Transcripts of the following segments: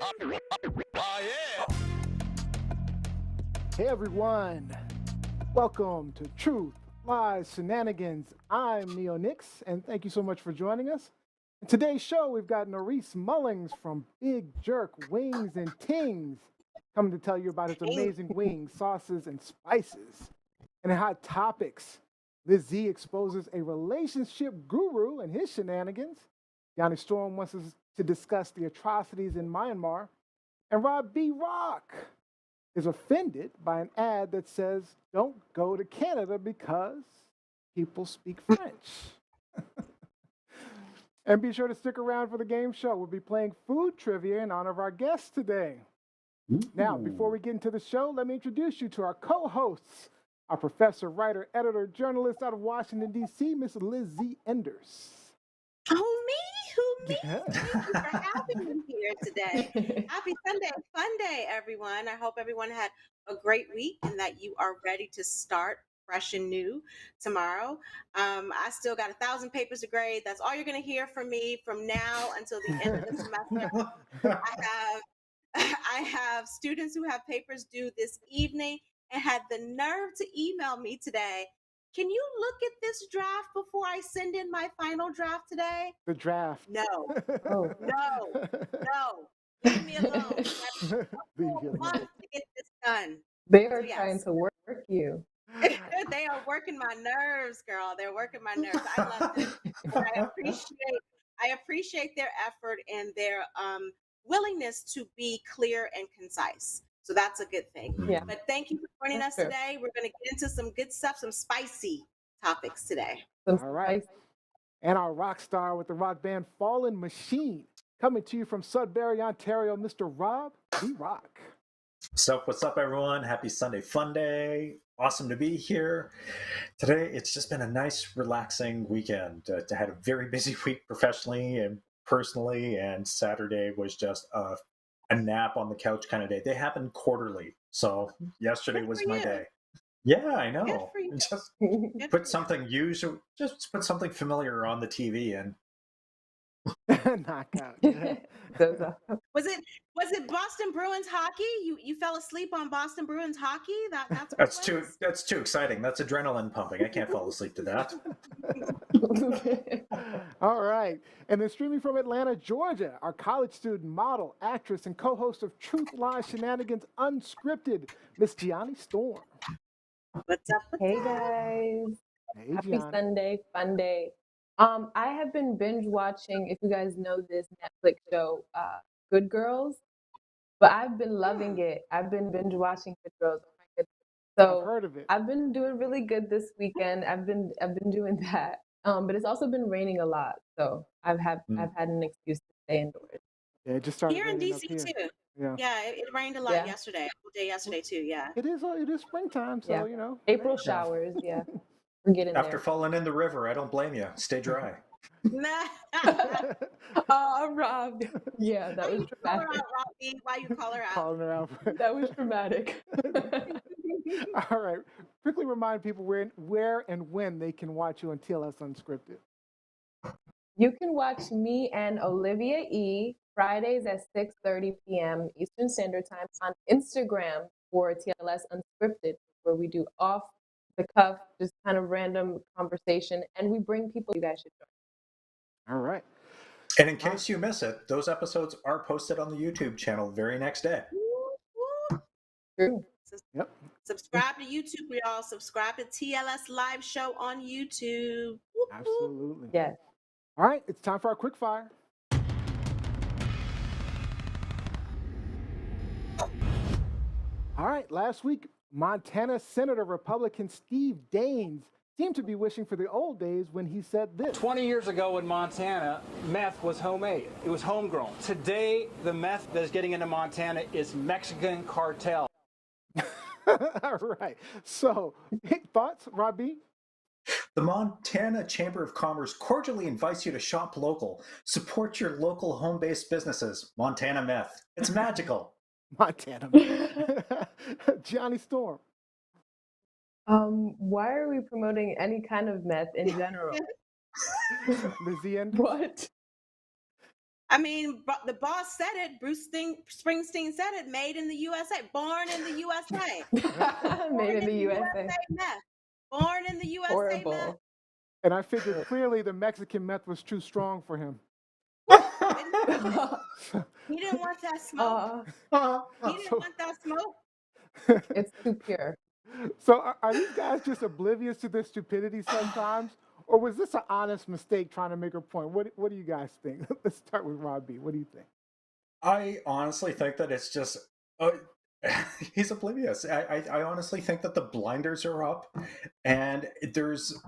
yeah. Hey everyone, welcome to Truth, Lies, Shenanigans. I'm Neo Nix, and thank you so much for joining us. In today's show, we've got Maurice Mullings from Big Jerk Wings and Tings coming to tell you about his amazing wings, sauces, and spices. And in Hot Topics, Liz Z exposes a relationship guru and his shenanigans. Yanni Storm wants us to discuss the atrocities in Myanmar. And Rob B. Rock is offended by an ad that says, don't go to Canada because people speak French. And be sure to stick around for the game show. We'll be playing food trivia in honor of our guests today. Now, before we get into the show, let me introduce you to our co-hosts, our professor, writer, editor, journalist out of Washington, D.C., Miss Liz Z. Enders. Who me? Yeah. Thank you for having me here today. Happy Sunday, fun day, everyone. I hope everyone had a great week and that you are ready to start fresh and new tomorrow. I still got 1,000 papers to grade. That's all you're going to hear from me from now until the end of the semester. I have students who have papers due this evening and had the nerve to email me today. Can you look at this draft before I send in my final draft today? The draft. No, no. Leave me alone. Leave you Months alone. to get this done. They are So, yes. trying to work you. They are working my nerves, girl. They're working my nerves. I love them. And I appreciate their effort and their willingness to be clear and concise. So that's a good thing. Yeah. But thank you for joining us today. We're going to get into some good stuff, some spicy topics today. All right. And our rock star with the rock band Fallen Machine, coming to you from Sudbury, Ontario, Mr. Rob B. Rock. So what's up, everyone? Happy Sunday Fun Day. Awesome to be here. Today, it's just been a nice, relaxing weekend. I had a very busy week professionally and personally, and Saturday was just a nap on the couch kind of day. They happen quarterly. So yesterday was my day. Yeah, I know. Good for you. Just put something usual, just put something familiar on the TV and Knockout. Yeah. Was it Boston Bruins hockey? You fell asleep on Boston Bruins hockey? That's too exciting. That's adrenaline pumping. I can't fall asleep to that. All right. And then streaming from Atlanta, Georgia, our college student, model, actress, and co-host of Truth, Lies, Shenanigans Unscripted, Miss Gianni Storm. What's up? Hey guys. Hey, Happy Gianni. Sunday, fun day. I have been binge watching, if you guys know this Netflix show, Good Girls, but I've been loving it. I've been binge watching Good Girls. Oh my goodness. So I've heard of it. I've been doing really good this weekend. I've been doing that. But it's also been raining a lot, so I've had an excuse to stay indoors. Yeah, it just started Here in raining DC up here. too. Yeah. It rained a lot yesterday. All day yesterday too. Yeah. It is springtime, so you know. April showers. Yeah, we're getting After there. falling in the river, I don't blame you. Stay dry. Oh, Rob. Yeah, that was dramatic. Why you call her out? Calling her out. That was dramatic. All right. Quickly remind people where and when they can watch you on TLS Unscripted. You can watch me and Olivia E. Fridays at 6:30 p.m. Eastern Standard Time on Instagram for TLS Unscripted, where we do off the cuff, just kind of random conversation, and we bring people you guys should join. All right. And in case you miss it, those episodes are posted on the YouTube channel the very next day. True. Yep. Subscribe to YouTube, y'all. Subscribe to TLSLiveShow on YouTube. Absolutely. Yes. All right. It's time for our quick fire. All right. Last week, Montana Senator Republican Steve Daines seemed to be wishing for the old days when he said this. 20 years ago in Montana, meth was homemade. It was homegrown. Today, the meth that is getting into Montana is Mexican cartel. All right. So, thoughts, Robbie? The Montana Chamber of Commerce cordially invites you to shop local. Support your local home-based businesses. Montana Meth. It's magical. Montana. Gianni Storm. Why are we promoting any kind of meth in general? Lizzie and What? I mean, the boss said it. Bruce Springsteen said it. Made in the USA. Born in the USA. Made in the USA. Meth. Born in the USA. Horrible. Meth. And I figured clearly the Mexican meth was too strong for him. He didn't want that smoke. He didn't want that smoke. It's too pure. So are these guys just oblivious to their stupidity sometimes? Or was this an honest mistake trying to make a point? What do you guys think? Let's start with Rob B. What do you think? I honestly think that it's just he's oblivious. I honestly think that the blinders are up, and there's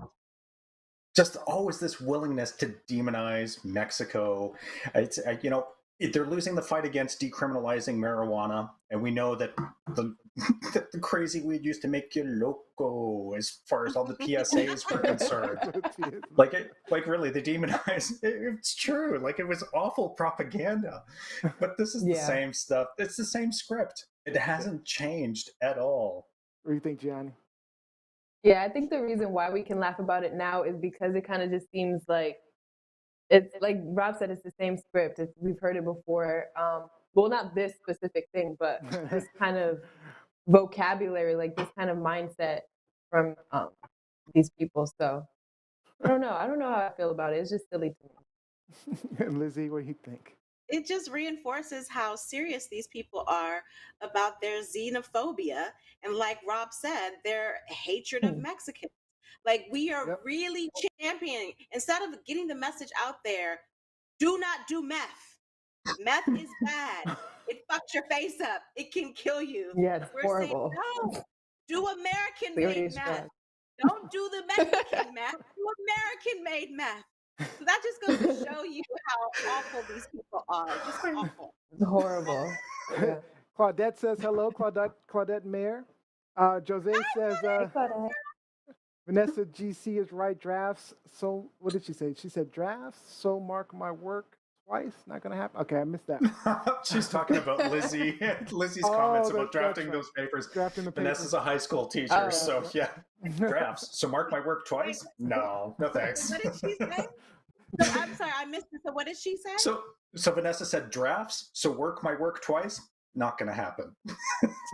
just always this willingness to demonize Mexico. It's they're losing the fight against decriminalizing marijuana, and we know that the crazy weed used to make you loco as far as all the PSAs were concerned. like really, they demonize. It's true. Like, it was awful propaganda, but this is the same stuff. It's the same script. It hasn't changed at all. What do you think, Gianni? Yeah, I think the reason why we can laugh about it now is because it kind of just seems like it's like Rob said, it's the same script. We've heard it before. Well, not this specific thing, but this kind of vocabulary, like this kind of mindset from these people. So I don't know. I don't know how I feel about it. It's just silly to me. And Lizzie, what do you think? It just reinforces how serious these people are about their xenophobia. And like Rob said, their hatred of Mexicans. Like, we are really championing, instead of getting the message out there, do not do meth. Meth is bad. It fucks your face up. It can kill you. Yeah, it's We're horrible. saying, no, do American-made meth. Don't do the Mexican meth. Do American-made meth. So that just goes to show you how awful these people are. Just awful. It's horrible. Yeah. Claudette says hello. Claudette Mayer. Jose says Vanessa GC is right. Drafts. So what did she say? She said drafts. So mark my work twice. Not gonna happen. Okay, I missed that. She's talking about Lizzie. Lizzie's comments about drafting those papers. Drafting the papers. Vanessa's a high school teacher, so yeah, drafts. So mark my work twice? No thanks. What did she say? So, I'm sorry, I missed it. So what did she say? So Vanessa said drafts. So work my work twice? Not gonna happen.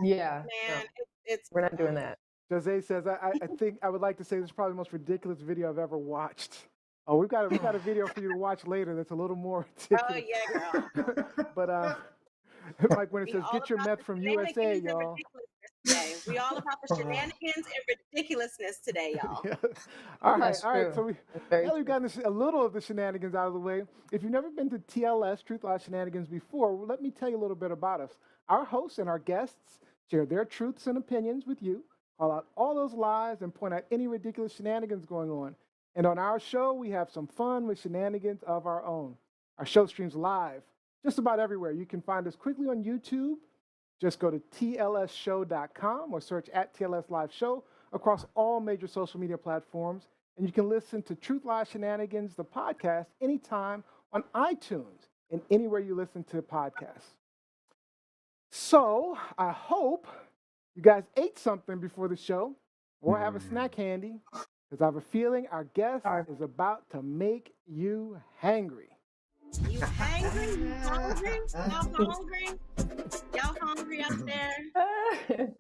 Yeah. Man, we're not doing that. Jose says, I think I would like to say this is probably the most ridiculous video I've ever watched. Oh, we've got a video for you to watch later that's a little more ridiculous. Oh, yeah, girl. But like when it says, get your meth from USA, y'all. We all about the shenanigans and ridiculousness today, y'all. Yeah. All right. So we've gotten a little of the shenanigans out of the way. If you've never been to TLS, Truth Lies Shenanigans, before, let me tell you a little bit about us. Our hosts and our guests share their truths and opinions with you, call out all those lies, and point out any ridiculous shenanigans going on. And on our show, we have some fun with shenanigans of our own. Our show streams live just about everywhere. You can find us quickly on YouTube. Just go to TLSshow.com or search at TLSLiveShow across all major social media platforms. And you can listen to Truth Lies Shenanigans, the podcast, anytime on iTunes and anywhere you listen to podcasts. So I hope you guys ate something before the show or have a snack handy, because I have a feeling our guest is about to make you hangry. You hangry? You hungry? Y'all hungry? Y'all hungry up there?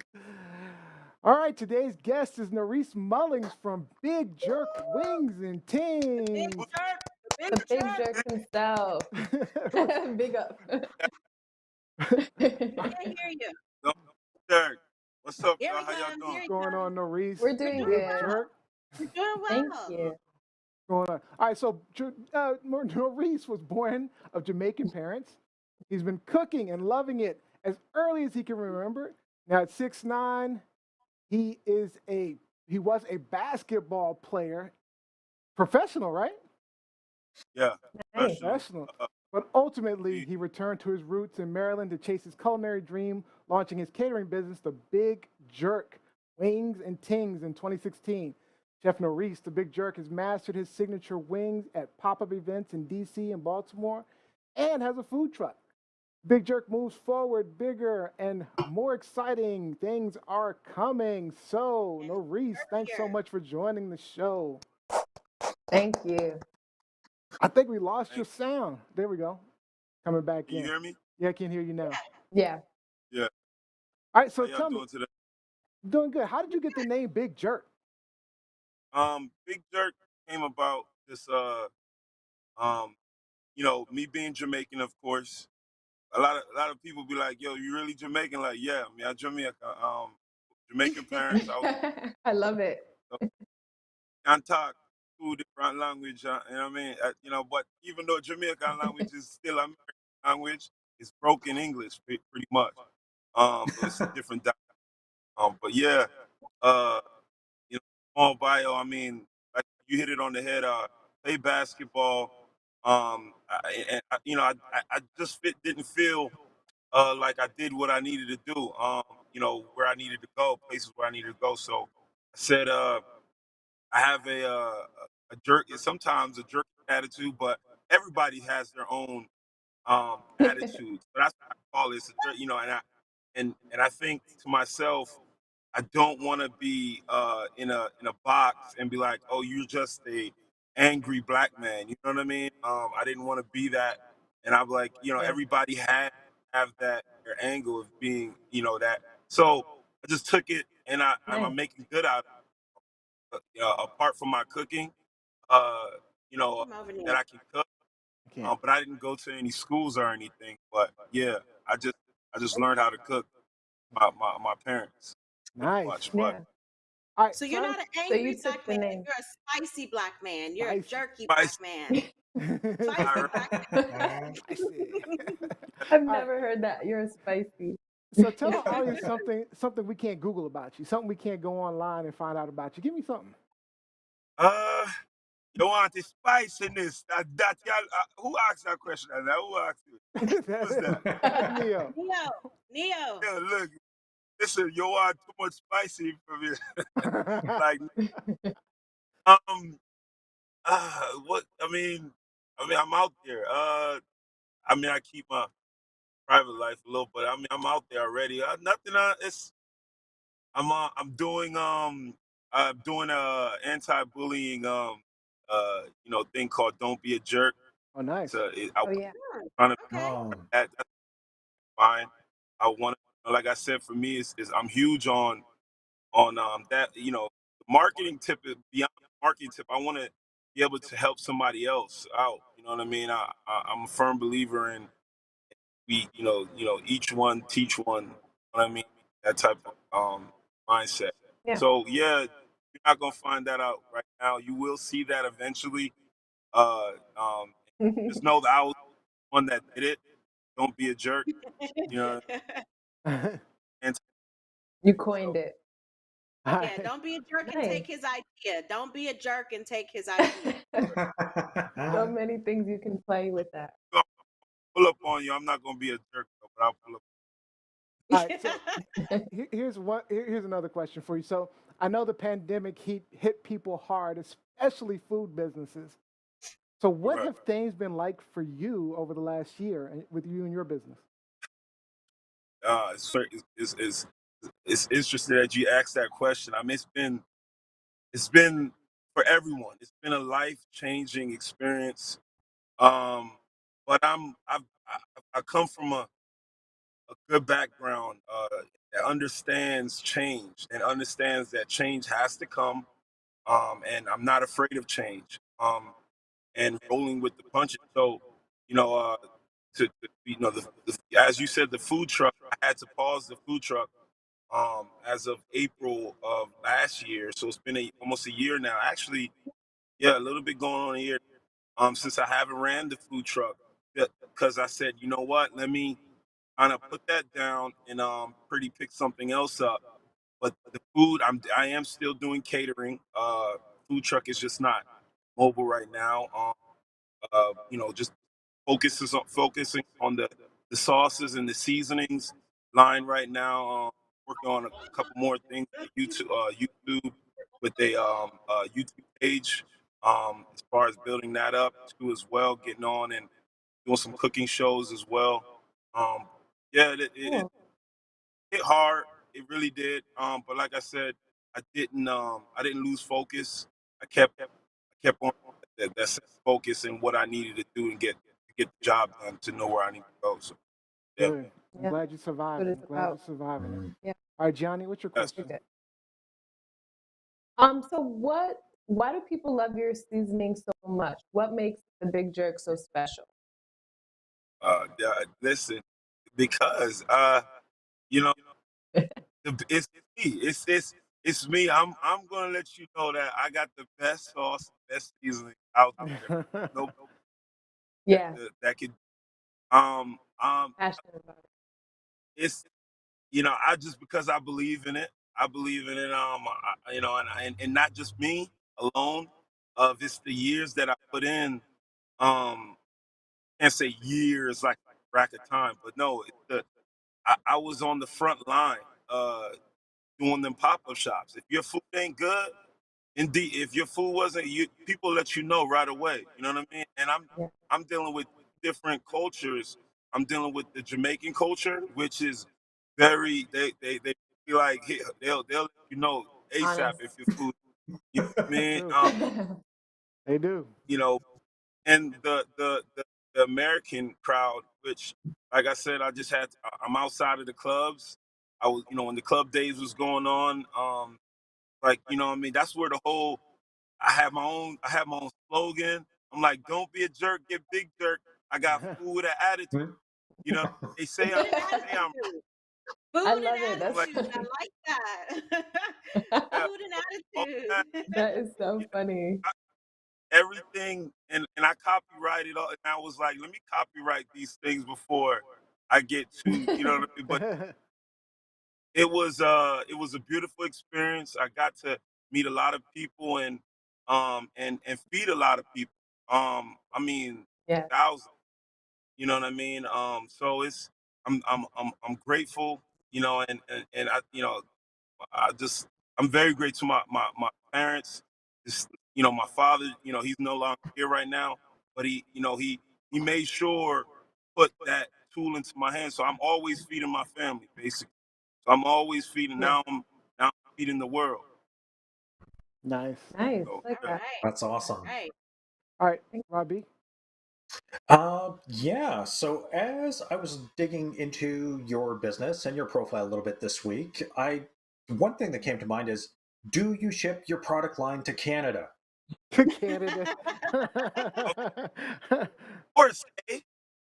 All right, today's guest is Nerese Mullings from Big Jerk Wings and Tings. Big jerk. The big jerk himself. Big up. I can't hear you. No, Derek. What's up, Here y'all? we How go. y'all doing? Here What's going on, Nerese? We're doing Big good. Jerk. You're doing well. Thank you. Going on. All right, so Nerese was born of Jamaican parents. He's been cooking and loving it as early as he can remember. Now at 6'9", he was a basketball player, professional, right? Yeah. Nice. Professional. But ultimately, he returned to his roots in Maryland to chase his culinary dream, launching his catering business, the Big Jerk Wings and Tings, in 2016. Chef Nerese, the Big Jerk, has mastered his signature wings at pop-up events in D.C. and Baltimore and has a food truck. Big Jerk moves forward bigger and more exciting. Things are coming. So, Nerese, thanks so much for joining the show. Thank you. I think we lost your sound. There we go. Coming back Can you in. hear me? Yeah, I can hear you now. Yeah. Yeah. All right, How so y'all tell me, doing today? doing good. How did you get the name Big Jerk? Big Jerk came about this um, me being Jamaican, of course. A lot of people be like, "Yo, you really Jamaican?" Like, yeah, I mean, I'm Jamaican. Jamaican parents. I was I love it. can talk two different language. You know what I mean? But even though Jamaican language is still American language, it's broken English pretty much. But it's different. But yeah, uh, small bio. I mean, like you hit it on the head. Play basketball. I just didn't feel like I did what I needed to do. Where I needed to go, places where I needed to go. So I said, I have a jerk. Sometimes a jerk attitude, but everybody has their own attitude. But that's what I call it. It's a jerk, and I think to myself, I don't want to be in a box and be like, oh, you're just a angry black man. You know what I mean? I didn't want to be that, and I'm like, Yeah. everybody have that their angle of being, that. So I just took it, and I'm Nice. making good out of it. Apart from my cooking, uh, you know, Come over that here. I can cook. I can't. But I didn't go to any schools or anything. But yeah, I just learned how to cook my parents pretty Nice. much. But Yeah. All right, So so you're I have not an So you angry took black the man. name. You're a spicy black man. You're a spicy. jerky spicy. black man. Spicy black Spicy. I've All right. never heard that. You're spicy. So tell the audience something we can't Google about you, something we can't go online and find out about you. Give me something. uh, you want the spiciness? That y'all, who asked that question? Who asked it? Who's that? That's Neo. Neo. Neo. Yeah, look, listen, you want too much spicy for me. Like, um, what? I mean, I'm out there. I keep my private life a little, but I mean, I'm out there already. Nothing. It's I'm doing a anti-bullying thing called "Don't Be a Jerk." Oh, nice. So Oh yeah. Hmm, trying to okay. Oh, that's fine. I want to, like I said, for me, is I'm huge on that marketing tip is beyond marketing tip. I want to be able to help somebody else out. You know what I mean? I'm a firm believer in each one teach one. You know what I mean? That type of mindset. Yeah. So yeah, you're not gonna find that out right now. You will see that eventually. Uh, um, just know that I was the one that did it. Don't be a jerk. You know, All and You coined so it. Yeah, right. don't be a jerk and Nice. take his idea. Don't be a jerk and take his idea. So many things you can play with that. I'll pull up on you. I'm not gonna be a jerk though, but I'll pull up. All right. So here's another question for you. So I know the pandemic hit people hard, especially food businesses. So what Right. have things been like for you over the last year with you and your business? It's interesting that you asked that question. I mean, it's been for everyone. It's been a life changing experience. Um, but I come from a good background that understands change and understands that change has to come. And I'm not afraid of change. And rolling with the punches. So, you know, as you said, the food truck. I had to pause the food truck as of April of last year. So it's been almost a year now. Actually, yeah, a little bit going on a year since I haven't ran the food truck because I said, you know what, let me kind of put that down and pretty pick something else up. But the food, I am still doing catering. Food truck is just not mobile right now. Just focusing on the sauces and the seasonings line right now. Working on a couple more things on YouTube with a YouTube page. As far as building that up too as well, getting on and doing some cooking shows as well. Um, yeah, it Cool. hit hard. It really did. But like I said, I didn't lose focus. I kept on that focus and what I needed to do and get the job done to know where I need to go. So yeah, Good. I'm Yeah, glad you survived. what I'm it's glad about. you're surviving it. Mm. Yeah, All right, Gianni, what's your that's question? okay. So why do people love your seasoning so much? What makes the Big Jerk so special? yeah, listen, because you know, it's me. It's me. I'm gonna let you know that I got the best sauce, best seasoning out there. No that, Yeah, that could um um passionate about it. it's I just because I believe in it. I believe in it. And not just me alone. Of it's the years that I put in. Can't say years like rack of time, but no, I was on the front line doing them pop up shops. If your food ain't good, indeed, if your food wasn't, people let you know right away. You know what I mean? And Yeah, I'm dealing with different cultures. I'm dealing with the Jamaican culture, which is very they be like they'll let you know ASAP honest. if your food. You know what I They mean? do. They do. You know, and the American crowd, which, like I said, I'm outside of the clubs. I was, when the club days was going on, like, what I mean, that's where the whole, I have my own slogan. I'm like, don't be a jerk, get big jerk. I got food with an attitude. You know, they say Food and I'm, attitude. I Food and love it. That's attitude. I funny. like that. yeah, Food and all that, attitude. That is so yeah, funny. I, everything, and I copyrighted all, and I was like, let me copyright these things before I get to, you know what I mean? But it was a beautiful experience. I got to meet a lot of people and feed a lot of people. I mean, Yeah, thousands. You know what I mean? So I'm grateful. And I just I'm very grateful to my parents. Just, my father. He's no longer here right now, but he made sure put that tool into my hands. So I'm always feeding my family, basically. So I'm always feeding. yeah. Now I'm feeding the world. Nice. Nice. So I like All yeah. that. right. That's All awesome. right. All right, Robbie. Yeah. So as I was digging into your business and your profile a little bit this week, one thing that came to mind is, do you ship your product line to Canada? To Canada. Of course, eh?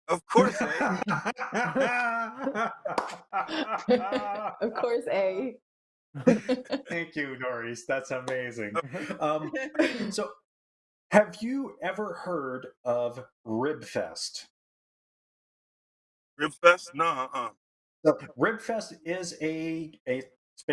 Of course, eh? Of course, A. Thank you, Norris. That's amazing. Uh, Um, so, have you ever heard of Ribfest? Rib Fest? No, So Ribfest is it's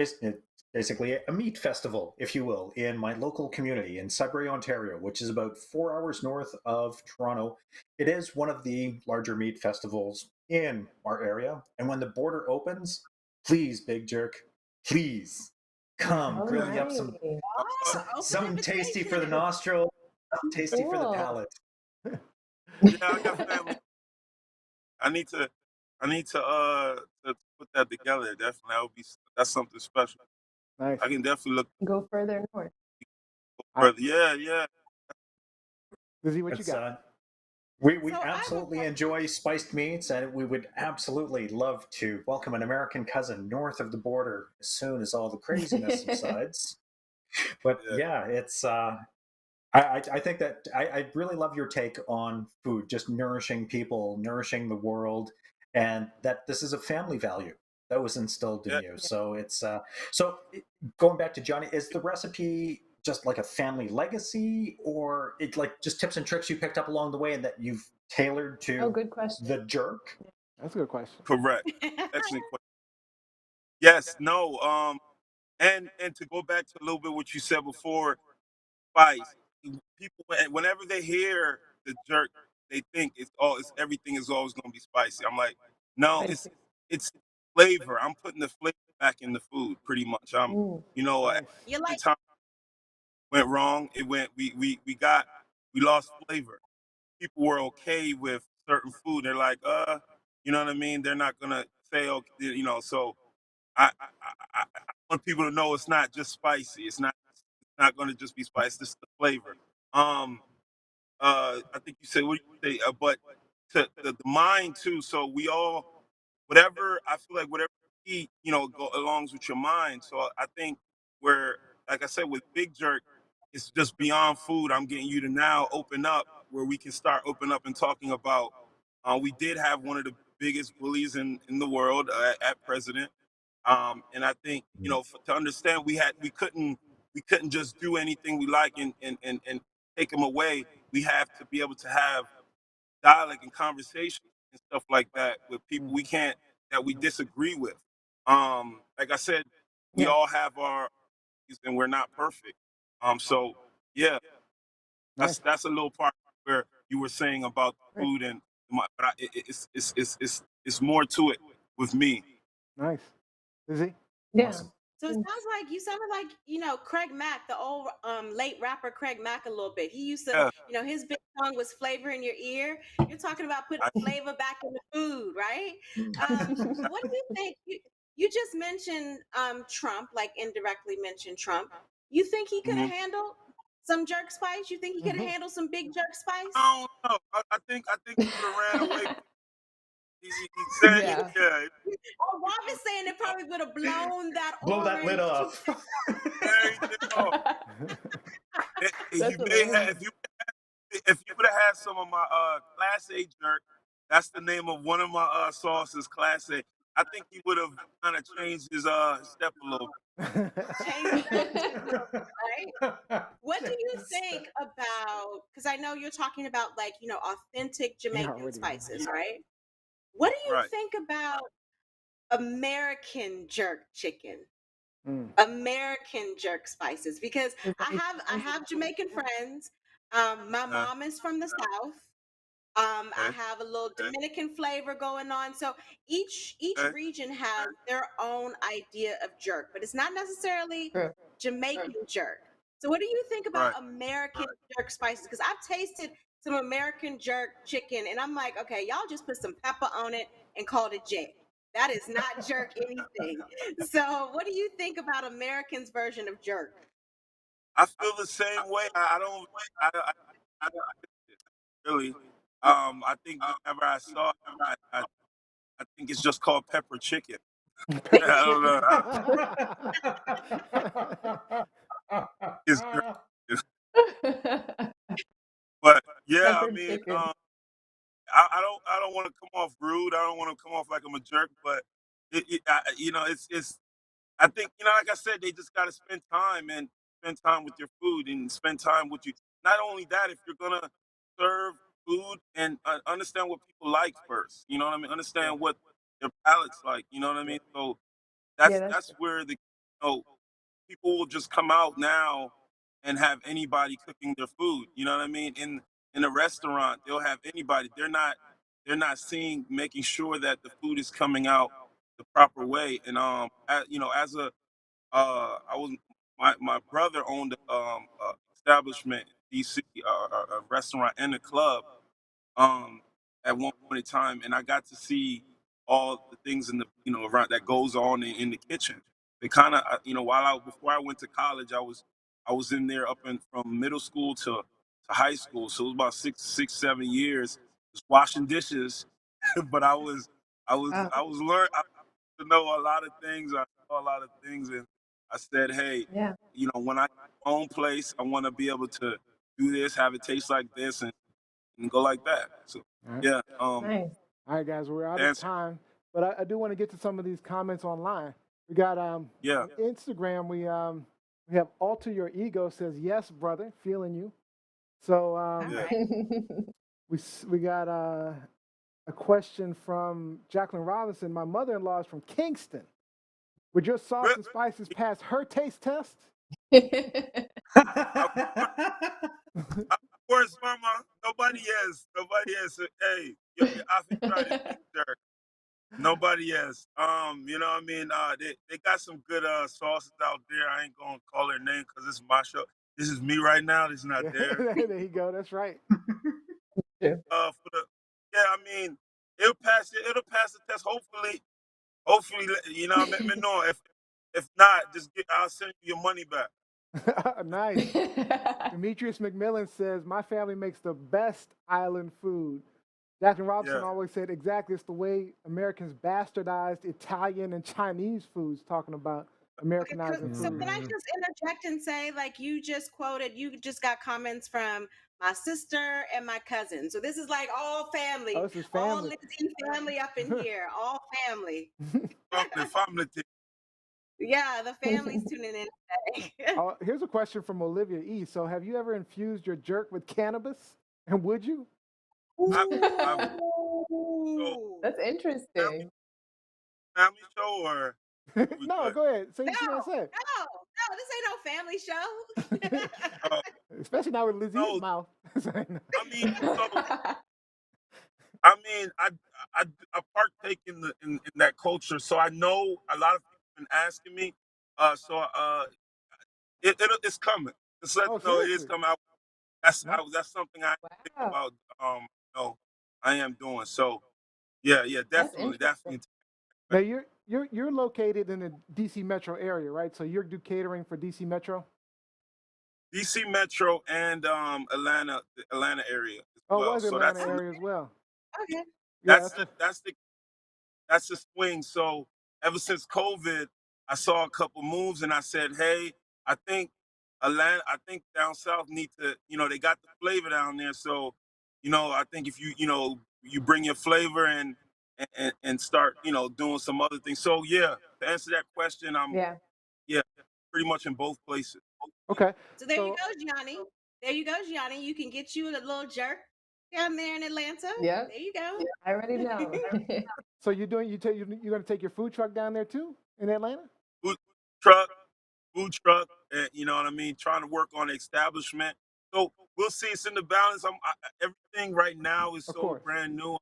basically a meat festival, if you will, in my local community in Sudbury, Ontario, which is about 4 hours north of Toronto. It is one of the larger meat festivals in our area. And when the border opens, please, Big Jerk, please come Oh, grill you up nice. Oh, open something tasty for the invitation. nostril, something tasty for the Cool. palate. yeah, I got family. I need to, to put that together. Definitely, that's something special. Nice. I can definitely look Go further north. All right, further. Yeah, yeah. Lizzie, what you It's got? we So I have a absolutely question. enjoy spiced meats, and we would absolutely love to welcome an American cousin north of the border as soon as all the craziness subsides. But Yeah, yeah, it's I think that I really love your take on food, just nourishing people, nourishing the world, and that this is a family value that was instilled in yeah. you. So going back to Johnny, is the recipe just like a family legacy, or it like just tips and tricks you picked up along the way and that you've tailored Oh, to good question. the jerk? That's a good question. Correct. Excellent question. Yes. No. And to go back to a little bit what you said before, spice. People, whenever they hear the jerk, they think it's everything is always going to be spicy. I'm like, no, Spicy. it's flavor. I'm putting the flavor back in the food, pretty much. Mm. Nice. You Every like time it went wrong, it went. We lost flavor. People were okay with certain food. They're like, you know what I mean. They're not gonna say, okay, So I want people to know it's not just spicy. It's not going to just be spicy. This is the flavor. I think you said what you say, but to the mind too. So we all, whatever I feel like, whatever you eat, go alongs with your mind. So I think where, like I said, with Big Jerk, it's just beyond food. I'm getting you to now open up where we can start open up and talking about. We did have one of the biggest bullies in the world at president, and I think to understand we couldn't just do anything we like and take him away. We have to be able to have dialogue and conversation and stuff like that with people we can't that we disagree with. Like I said, we Yeah. all have our and we're not perfect. So yeah, Nice. that's a little part where you were saying about the Great. food but it's more to it with me. Nice. Izzy? Yeah. Awesome. So it sounds like you sounded like, Craig Mack, the old late rapper Craig Mack a little bit. He used to, Yeah, his big song was Flavor in Your Ear. You're talking about putting I, flavor back in the food, right? What do you think? You just mentioned Trump, like indirectly mentioned Trump. You think he could have mhm. handled some jerk spice? You think he could have handled some big jerk spice? I don't know. I think he would have ran away. He said, Yeah. yeah, Oh, Rob is saying it probably would have blown that Blow that lid orange. off. very off. That's He may have, amazing. if you would have had some of my Class A jerk, that's the name of one of my sauces, Class A. I think he would have kind of changed his step a little. Change that too, right? What do you think about, because I know you're talking about like, authentic Jamaican already spices, right? What do you Right. think about American jerk chicken? Mm. American jerk spices? Because Is I that- have Jamaican friends. My Uh, mom is from the South. I okay. have a little Dominican flavor going on. So each Okay. region has their own idea of jerk, but it's not necessarily True. Jamaican jerk. So what do you think about Right. American jerk spices? Because I've tasted some American jerk chicken, and I'm like, okay, y'all just put some pepper on it and called it J. That is not jerk anything. So what do you think about Americans' version of jerk? I feel the same way. I don't. I really. I think whenever I saw it, I think it's just called pepper chicken. I Pepper don't know. chicken. It's great. But yeah, I Pepper mean, chicken. I don't want to come off rude. I don't want to come off like I'm a jerk. But it's. I think like I said, they just got to spend time with your food and spend time with you. Not only that, if you're gonna serve food and understand what people like first. You know what I mean? Understand what their palates like. You know what I mean? So Yeah, that's that's that's where people will just come out now and have anybody cooking their food. You know what I mean? In a restaurant, they'll have anybody. They're not seeing making sure that the food is coming out the proper way. And as a I was my brother owned establishment in DC, a restaurant and a club, um, at one point in time, and I got to see all the things in the around that goes on in the kitchen. They kind of while I before I went to college, I was in there up in from middle school to high school, so it was about 6, 7 years just washing dishes. But wow. I was learn I to know a lot of things. I saw a lot of things, and I said, hey, Yeah. when I get my own place, I want to be able to do this, have it taste like this, and go like that. So All right. yeah, Nice. All right, guys, we're out to of answer, time, but I do want to get to some of these comments online. We got yeah, on Instagram. We have Alter Your Ego says yes, brother, feeling you. So All yeah, right. we got a question from Jacqueline Robinson. My mother-in-law is from Kingston. Would your sauce Really? and spices pass her taste test? Of course, Mama. Nobody has. So, hey, I think tried it, Big Jerk. Nobody has. You know what I mean? They got some good sauces out there. I ain't gonna call their name because this is my show. This is me right now. This is not Yeah, there. there you go. That's right. True. For the Yeah, I mean, it'll pass it. It'll pass the test. Hopefully, let me know. If not, I'll send you your money back. Nice. Demetrius McMillan says, my family makes the best island food. Jackie Robinson Yeah. always said exactly it's the way Americans bastardized Italian and Chinese foods, talking about Americanizing So food. can I just interject and say, like you just got comments from my sister and my cousin. So this is like all family, Oh, this is all family. Lizzie family up in here, all family. Family thing. Yeah, the family's tuning in today. Here's a question from Olivia E. So, have you ever infused your jerk with cannabis? And would you? I've so Ooh. That's interesting. family show or No, go ahead. Say what you No, gotta say. no, this ain't no family show. uh, Especially not with Lizzie's no, mouth. I mean, so I mean, I partake in in that culture, so I know a lot of people have been asking me. It's coming. Just let Oh, you know it is seriously? coming out. No. That's something I think Wow, about. I am doing. So yeah, that's definitely, interesting. Now you're located in the DC metro area, right? So you do catering for DC Metro? DC Metro and the Atlanta area as Oh, it well. was So Atlanta area as well. Okay. Yeah, that's the that's the that's the swing. So ever since COVID, I saw a couple moves and I said, hey, I think I think down south need to, they got the flavor down there. So, I think if you bring your flavor and start, doing some other things. So yeah, to answer that question, Yeah. yeah, pretty much in both places. okay. So there you So go, Gianni. There you go, Gianni. You can get you a little jerk down there in Atlanta. Yep. There you go. I already know. so you're gonna take your food truck down there too in Atlanta? Food truck, food truck, and you know what I mean, trying to work on the establishment. So we'll see. It's in the balance. Everything right now is Of so course. brand new,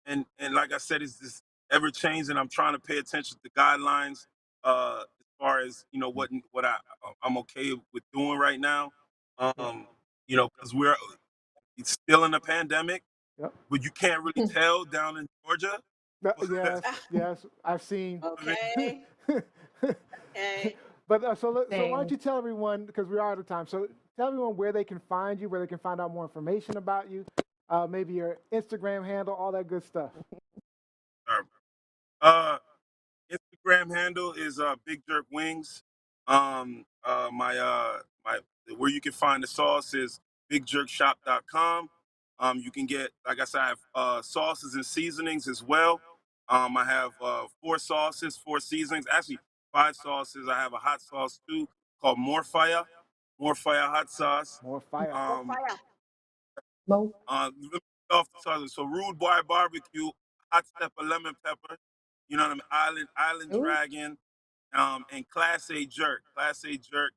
and like I said, it's just ever changing. I'm trying to pay attention to guidelines as far as what I'm okay with doing right now. Yeah. Because we're it's still in a pandemic, Yep. but you can't really tell down in Georgia. Yes, yes, I've seen. Okay. Okay. But so why don't Same. you tell everyone, because we are out of time. So tell everyone where they can find you, where they can find out more information about you, maybe your Instagram handle, all that good stuff. uh, Instagram handle is Big Jerk Wings. My where you can find the sauce is bigjerkshop.com. You can get, like I said, I have sauces and seasonings as well. I have 4 sauces, 4 seasonings, actually 5 sauces. I have a hot sauce too called More Fire hot sauce. More fire. More Um, fire. Mo. let me off the southern. So Rude Boy Barbecue, Hot Pepper, Lemon Pepper. You know what I mean? Island Ooh, Dragon, and Class A Jerk. Class A Jerk.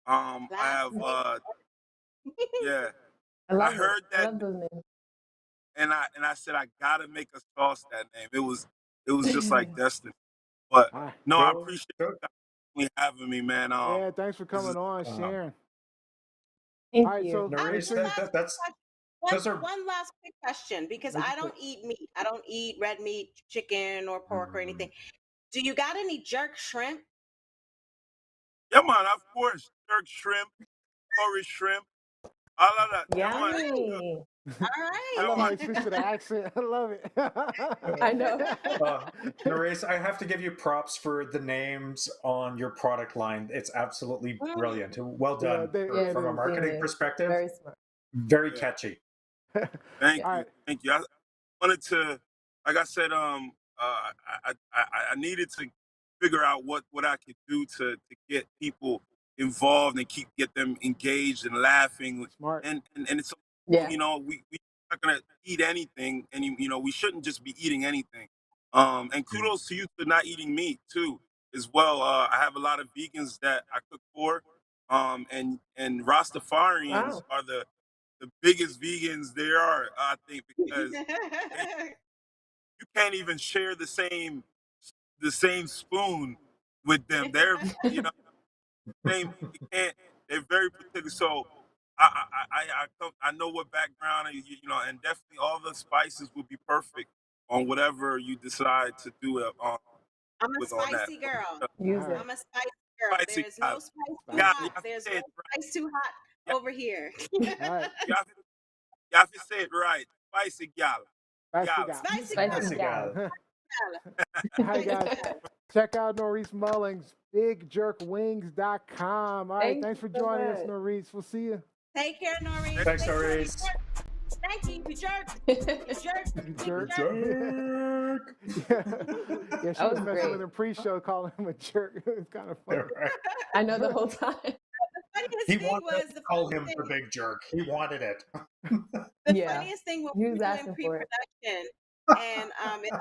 I Last have name. yeah. I I love it. heard I that love those names. and I said I gotta make a sauce that name. It was just like destiny. But All right. no, I So, appreciate so you having me, man. Yeah, thanks for This is coming on, um, sharing. All Thank right, you. so make Nerys, sure you those are One last quick question, because make I it quick. don't eat meat. I don't eat red meat, chicken or pork or mm, anything. Do you got any jerk shrimp? yeah, man. Of course, jerk shrimp, curry shrimp, all of that. Yeah, man. Yummy. All I Yeah, love right. how man. he switched to the accent. I love I know. Nerys, I have to give you props for the names on your product line. It's absolutely brilliant. Well Yeah, done Yeah, from a it marketing genius. perspective. Very smart. Very Yeah. catchy. is. Thank Yeah. All you, right. thank you. I wanted to, like I said, I needed to figure out what I could do to get people involved and get them engaged and laughing, Smart. and it's Yeah. we not gonna eat anything, and we shouldn't just be eating anything. And Mm. kudos to you for not eating meat too, as well. I have a lot of vegans that I cook for, and Rastafarians Wow. are the biggest vegans there are, I think, because they, you can't even share the same spoon with them. They're same. You can't. They're very particular. So I know what background, and and definitely all the spices will be perfect on whatever you decide to do it on I'm a with on that. spicy girl. All Use right. it. I'm a spicy girl. There Spicy is no gal. spice too Yeah, Spicy. you hot. have to There's say no it right. spice too hot Yeah, over here. All right. you have to say it right. Spicy gal. Spicy Spicy gal. gal. All right, guys. Check out Norris Mullings, BigJerkWings.com. All right, thanks for so joining us, much. Norris. We'll see you. Take care, Norris. Thanks, Make sure you Norris. jerk. Thank you. You jerk. You jerk. Jerk. Yeah, she That was was messing great. with him pre-show, calling him a jerk. It was kind of funny. I know the whole time. Funniest He thing wanted was us to the call funniest him the thing- big jerk. He wanted it. The Yeah. funniest thing when He we was were doing asking for it. pre-production, and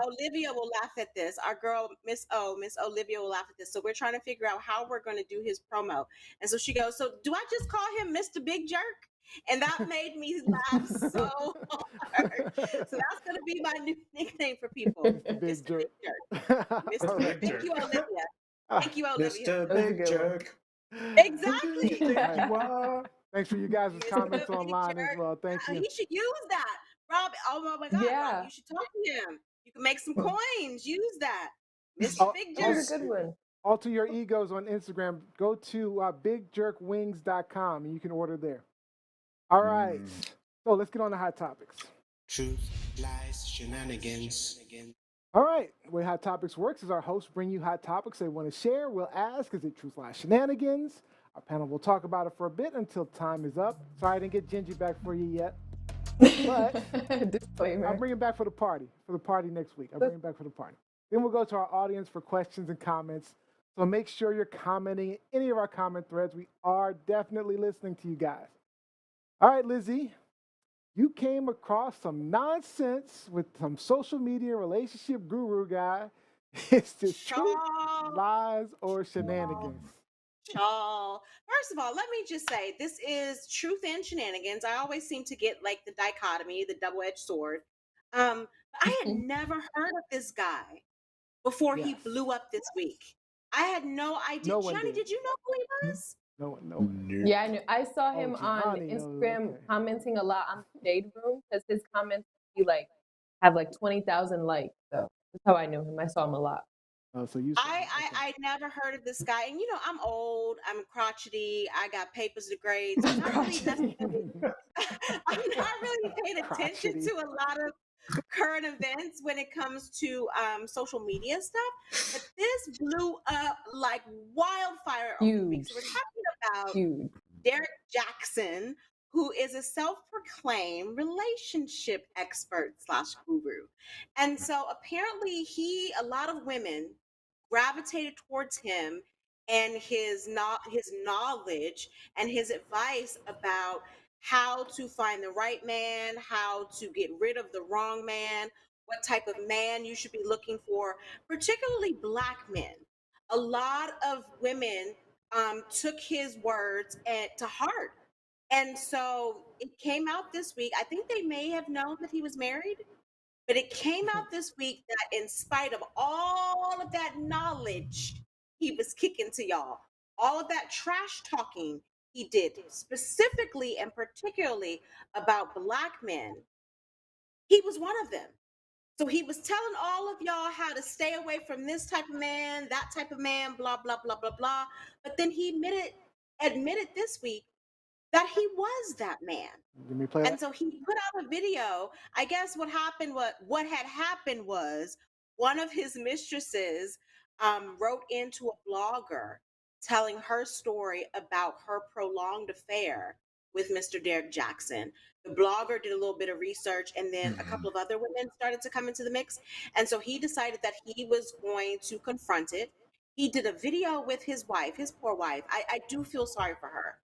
Olivia will laugh at this. Our girl, Miss Olivia will laugh at this. So we're trying to figure out how we're going to do his promo. And so she goes, "So do I just call him Mr. Big Jerk?" And that made me laugh so hard. So that's going to be my new nickname for people, Mr. Big Mr. Jerk. Big Jerk. Mr. All right. Big Thank Jerk. you, Olivia. Thank you, Olivia. Mr. That was a Big good one. Jerk. Exactly. Who do you think you are? Thanks for you guys' Mr. comments Big online as Jerk. well. Thank you. He should use that. Rob, oh my God, Yeah. Rob, you should talk to him. You can make some coins. Use that. Mr. Oh, Big That Jerk. was a good one. Alter your egos on Instagram. Go to BigJerkWings.com and you can order there. All right. So let's get on to hot topics. Truth, lies, shenanigans. All right. The way Hot Topics works is our hosts bring you hot topics they want to share. We'll ask, is it truth, lies, shenanigans? Our panel will talk about it for a bit until time is up. Sorry I didn't get Gingy back for you yet. But Disclaimer. I'll bring him back for the party next week. I'll bring him back for the party. Then we'll go to our audience for questions and comments. So make sure you're commenting in any of our comment threads. We are definitely listening to you guys. All right, Lizzie, you came across some nonsense with some social media relationship guru guy. Is this truth, lies, or shenanigans? First of all, let me just say this is truth and shenanigans. I always seem to get like the dichotomy, the double-edged sword. I had never heard of this guy before he blew up this week. I had no idea. No one Johnny, did. did you know who he was? No one. Yeah, I knew. I saw him on Giovanni knows, Instagram okay. commenting a lot on the Shade Room because his comments he like have like 20,000 likes. So that's how I knew him. I saw him a lot. Oh, so you. I nenever heard of this guy, and you know I'm old, I'm crotchety, I got papers to grade. So I'm not really paying attention to a lot of current events when it comes to social media stuff. But this blew up like wildfire over the week. So we're talking about Huge. Derrick Jaxn, who is a self-proclaimed relationship expert / guru. And so apparently a lot of women gravitated towards him and his knowledge and his advice about how to find the right man, how to get rid of the wrong man, what type of man you should be looking for, particularly Black men. A lot of women took his words to heart. And so it came out this week. I think they may have known that he was married, but it came out this week that in spite of all of that knowledge he was kicking to y'all, all of that trash talking he did, specifically and particularly about Black men, he was one of them. So he was telling all of y'all how to stay away from this type of man, that type of man, blah, blah, blah, blah, blah. But then he admitted this week that he was that man. Let me play And so he put out a video. I guess what had happened was one of his mistresses wrote into a blogger telling her story about her prolonged affair with Mr. Derrick Jaxn. The blogger did a little bit of research, and then a couple of other women started to come into the mix. And so he decided that he was going to confront it. He did a video with his wife, his poor wife. I do feel sorry for her.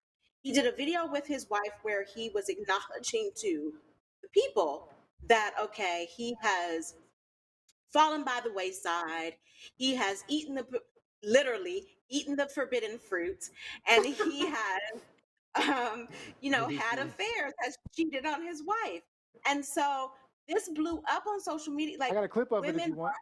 He did a video with his wife where he was acknowledging to the people that, okay, he has fallen by the wayside. He has literally eaten the forbidden fruit, and he has, had affairs, has cheated on his wife. And so this blew up on social media. Like, I got a clip of it if women you want.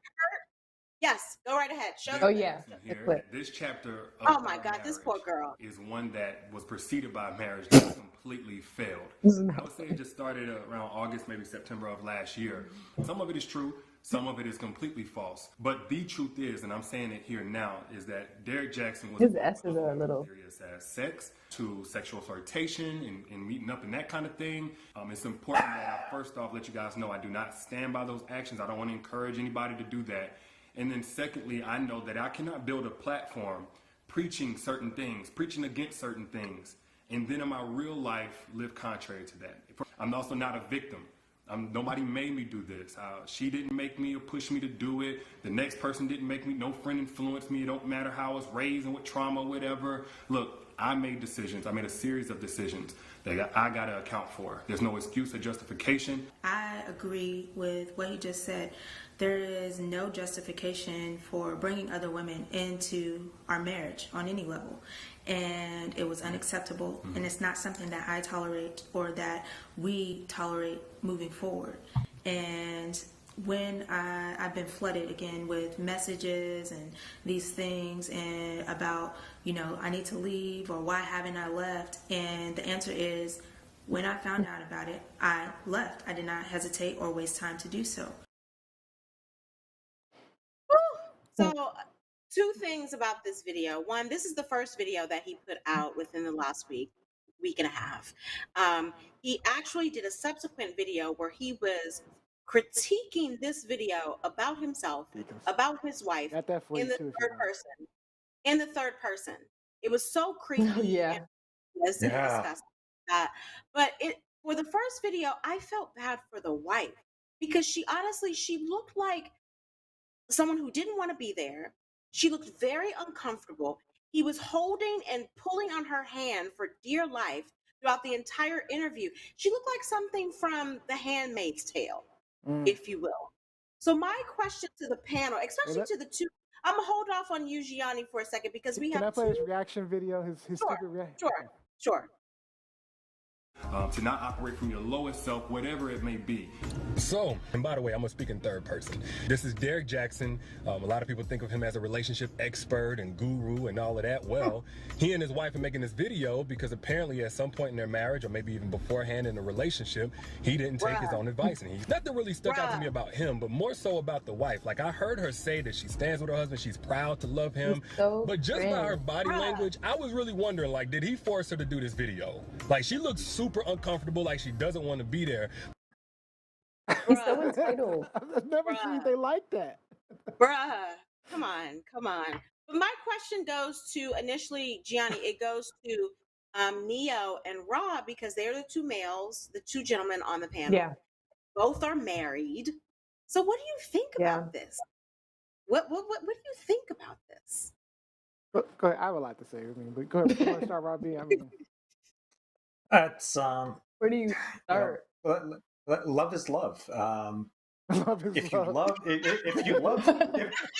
Yes, go right ahead. Show Oh them. yeah. Here, this chapter of Oh my our God, this poor marriage girl. is one that was preceded by a marriage that completely failed. I would say it just started around August, maybe September of last year. Some of it is true, Some of it is completely false. But the truth is, and I'm saying it here now, is that Derrick Jaxn was His above S's are a little. serious as sex to sexual flirtation and meeting up and that kind of thing. It's important that I first off let you guys know I do not stand by those actions. I don't want to encourage anybody to do that. And then secondly, I know that I cannot build a platform preaching certain things, preaching against certain things, and then in my real life live contrary to that. I'm also not a victim. Nobody made me do this. She didn't make me or push me to do it. The next person didn't make me. No friend influenced me. It don't matter how I was raised and what trauma, whatever. Look, I made decisions. I made a series of decisions that I got to account for. There's no excuse or justification. I agree with what he just said. There is no justification for bringing other women into our marriage on any level. And it was unacceptable. And it's not something that I tolerate or that we tolerate moving forward. And when I've been flooded again with messages and these things and about, I need to leave or why haven't I left? And the answer is, when I found out about it, I left. I did not hesitate or waste time to do so. So, two things about this video. One, this is the first video that he put out within the last week and a half. He actually did a subsequent video where he was critiquing this video about himself, about his wife, in the third person. In the third person. It was so creepy. Yeah. And disgusting. But for the first video, I felt bad for the wife because she looked like someone who didn't want to be there. She looked very uncomfortable. He was holding and pulling on her hand for dear life throughout the entire interview. She looked like something from The Handmaid's Tale, if you will. So my question to the panel, especially to the two, I'm going to hold off on you, Gianni, for a second because we have. Can I play his reaction video? His stupid reaction? Sure. To not operate from your lowest self, whatever it may be. So, and by the way, I'm gonna speak in third person. This is Derrick Jaxn. A lot of people think of him as a relationship expert and guru and all of that. Well, he and his wife are making this video because apparently at some point in their marriage, or maybe even beforehand in the relationship, he didn't take his own advice. And nothing really stuck out to me about him, but more so about the wife. Like, I heard her say that she stands with her husband, she's proud to love him, but just by her body language, I was really wondering, like, did he force her to do this video? Like, she looks super uncomfortable, like she doesn't want to be there. He's so entitled. I've never seen anything like that. Bruh, come on. But my question goes to, initially, Gianni, it goes to Neo and Rob because they're the two males, the two gentlemen on the panel. Yeah. Both are married. So what do you think about this? What do you think about this? Go ahead. I have a lot to say. But go ahead. You want to start, Robbie? That's where do you start? Love is love. Love is love.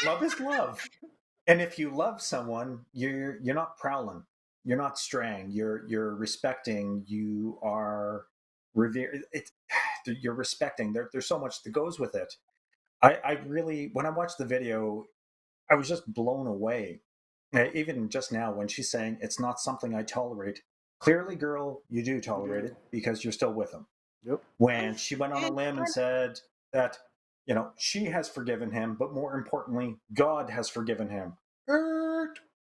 Love is love, and if you love someone, you're not prowling, you're not straying, you're respecting, you are revere. You're respecting. There's so much that goes with it. I really, when I watched the video, I was just blown away. Even just now, when she's saying it's not something I tolerate. Clearly, girl, you do tolerate it because you're still with him. Yep. When she went on a limb and said that, she has forgiven him, but more importantly, God has forgiven him.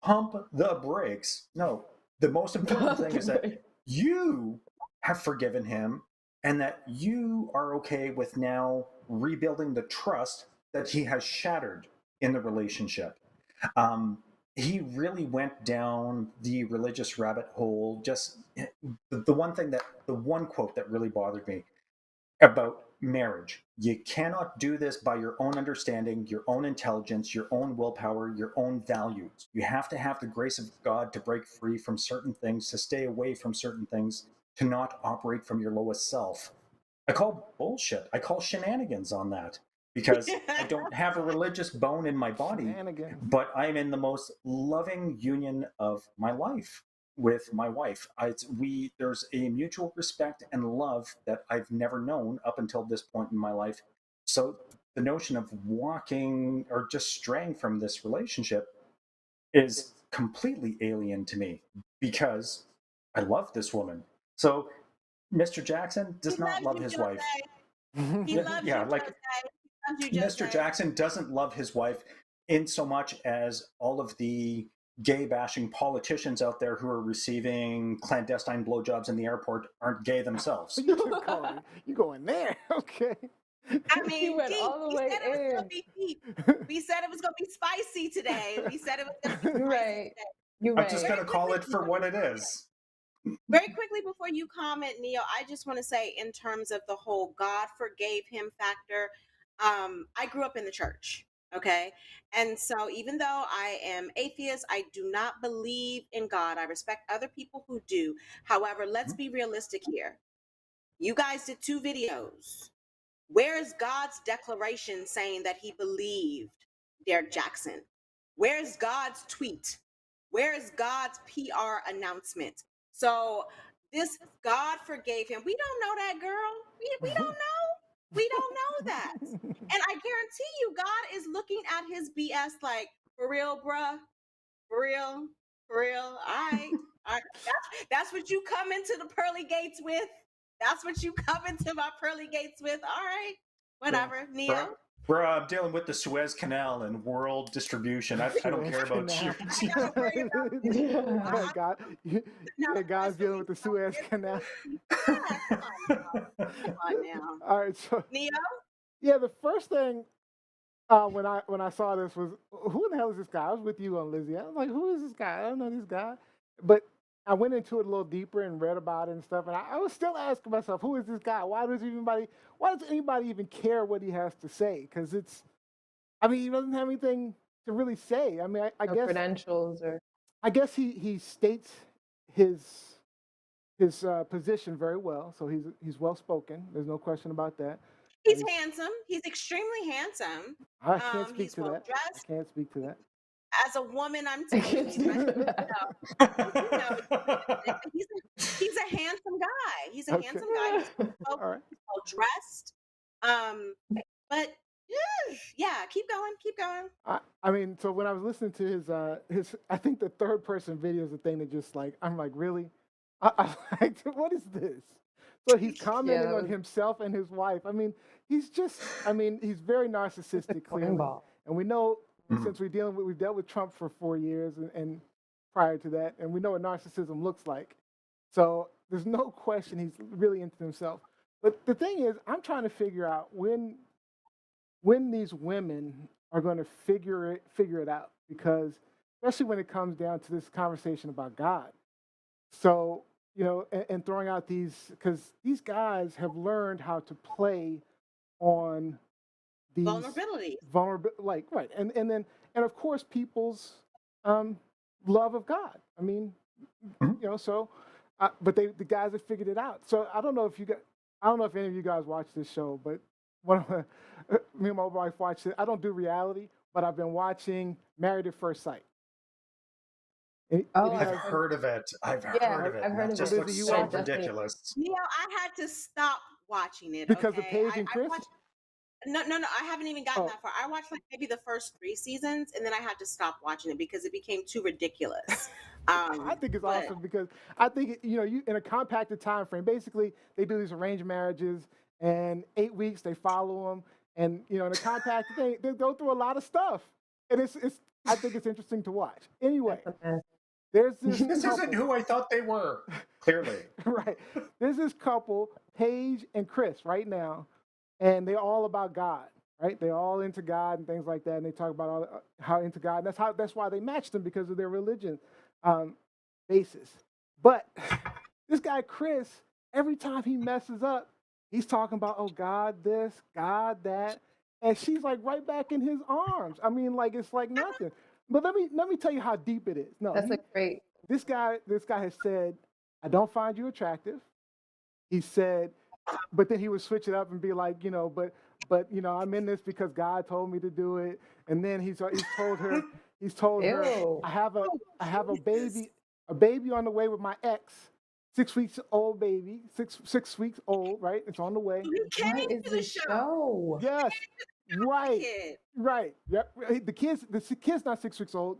Pump the brakes. No, the most important thing is that you have forgiven him and that you are okay with now rebuilding the trust that he has shattered in the relationship. He really went down the religious rabbit hole. Just the one quote that really bothered me about marriage. You cannot do this by your own understanding, your own intelligence, your own willpower, your own values. You have to have the grace of God to break free from certain things, to stay away from certain things, to not operate from your lowest self. I call bullshit. I call shenanigans on that. Because I don't have a religious bone in my body, but I'm in the most loving union of my life with my wife. There's a mutual respect and love that I've never known up until this point in my life. So the notion of walking or just straying from this relationship is completely alien to me because I love this woman. So Mr. Jaxn does not love his wife. He loves you, loves you, Mr. Jose. Jackson doesn't love his wife in so much as all of the gay bashing politicians out there who are receiving clandestine blowjobs in the airport aren't gay themselves. You going there? Okay. I mean, went deep. all the We way said it was in. gonna be deep. We said it was gonna be spicy today. We said it was gonna be spicy You're right. today. You're I'm right. just going to call it for what it is. Very quickly before you comment, Neo, I just want to say, in terms of the whole God forgave him factor, I grew up in the church. Okay. And so even though I am atheist, I do not believe in God. I respect other people who do. However, let's be realistic here. You guys did 2 videos. Where is God's declaration saying that he believed Derrick Jaxn? Where is God's tweet? Where is God's PR announcement? So this God forgave him. We don't know that, girl. We don't know. We don't know that. And I guarantee you, God is looking at his BS like, for real, bruh? For real? For real? All right. All right. That's what you come into the pearly gates with. That's what you come into my pearly gates with. All right. Whatever. Neo? Bro, I'm dealing with the Suez Canal and world distribution. I don't care about you. God's dealing with the Suez Canal. Come on now. All right, so Neo? yeah, the first thing when I saw this was, who the hell is this guy? I was with you on Lizzie. I was like, who is this guy? I don't know this guy. But I went into it a little deeper and read about it and stuff, and I was still asking myself, who is this guy? Why does anybody even care what he has to say? Because he doesn't have anything to really say. I mean, I No guess credentials or. I guess he states his position very well, so he's well spoken. There's no question about that. He's handsome. He's extremely handsome. I can't speak He's to well that. dressed. I can't speak to that. As a woman, I'm telling you, he's a handsome guy. He's a handsome guy. He's well, All right. well dressed. But yeah, keep going, keep going. I mean, so when I was listening to his I think the third person video is the thing that just like, I'm like, really? I like, what is this? So he's commenting on himself and his wife. I mean, he's very narcissistic, clearly. And we know, since we've dealt with Trump for 4 years and prior to that, and we know what narcissism looks like. So there's no question he's really into himself. But the thing is, I'm trying to figure out when these women are going to figure it out, because especially when it comes down to this conversation about God. So, and throwing out because these guys have learned how to play on these vulnerabilities. Right. And of course people's love of God. I mean, so but the guys have figured it out. So I don't know if any of you guys watch this show, but me and my wife watched it. I don't do reality, but I've been watching Married at First Sight. I've heard of it. I've heard of it. I've heard it of just it. looks so ridiculous. I had to stop watching it because of Paige and Chris. No, I haven't even gotten that far. I watched like maybe the first 3 seasons, and then I had to stop watching it because it became too ridiculous. I think it's awesome because I think you in a compacted time frame. Basically, they do these arranged marriages, and 8 weeks they follow them, and in a compacted thing, they go through a lot of stuff, and it's. I think it's interesting to watch. Anyway, there's this. This isn't who I thought they were. Clearly, right. There's this couple, Paige and Chris, right now. And they're all about God, right? They're all into God and things like that. And they talk about how into God. And that's why they matched them, because of their religion basis. But this guy, Chris, every time he messes up, he's talking about, oh, God this, God that. And she's like right back in his arms. I mean, like, it's like nothing. But let me tell you how deep it is. No, that's great. This guy has said, I don't find you attractive. He said, but then he would switch it up and be like, but I'm in this because God told me to do it. And then he's told her, I have a baby on the way with my ex, 6 weeks old baby, six weeks old, right? It's on the way. What is the show? Yes, right. Yep. The kid's not 6 weeks old.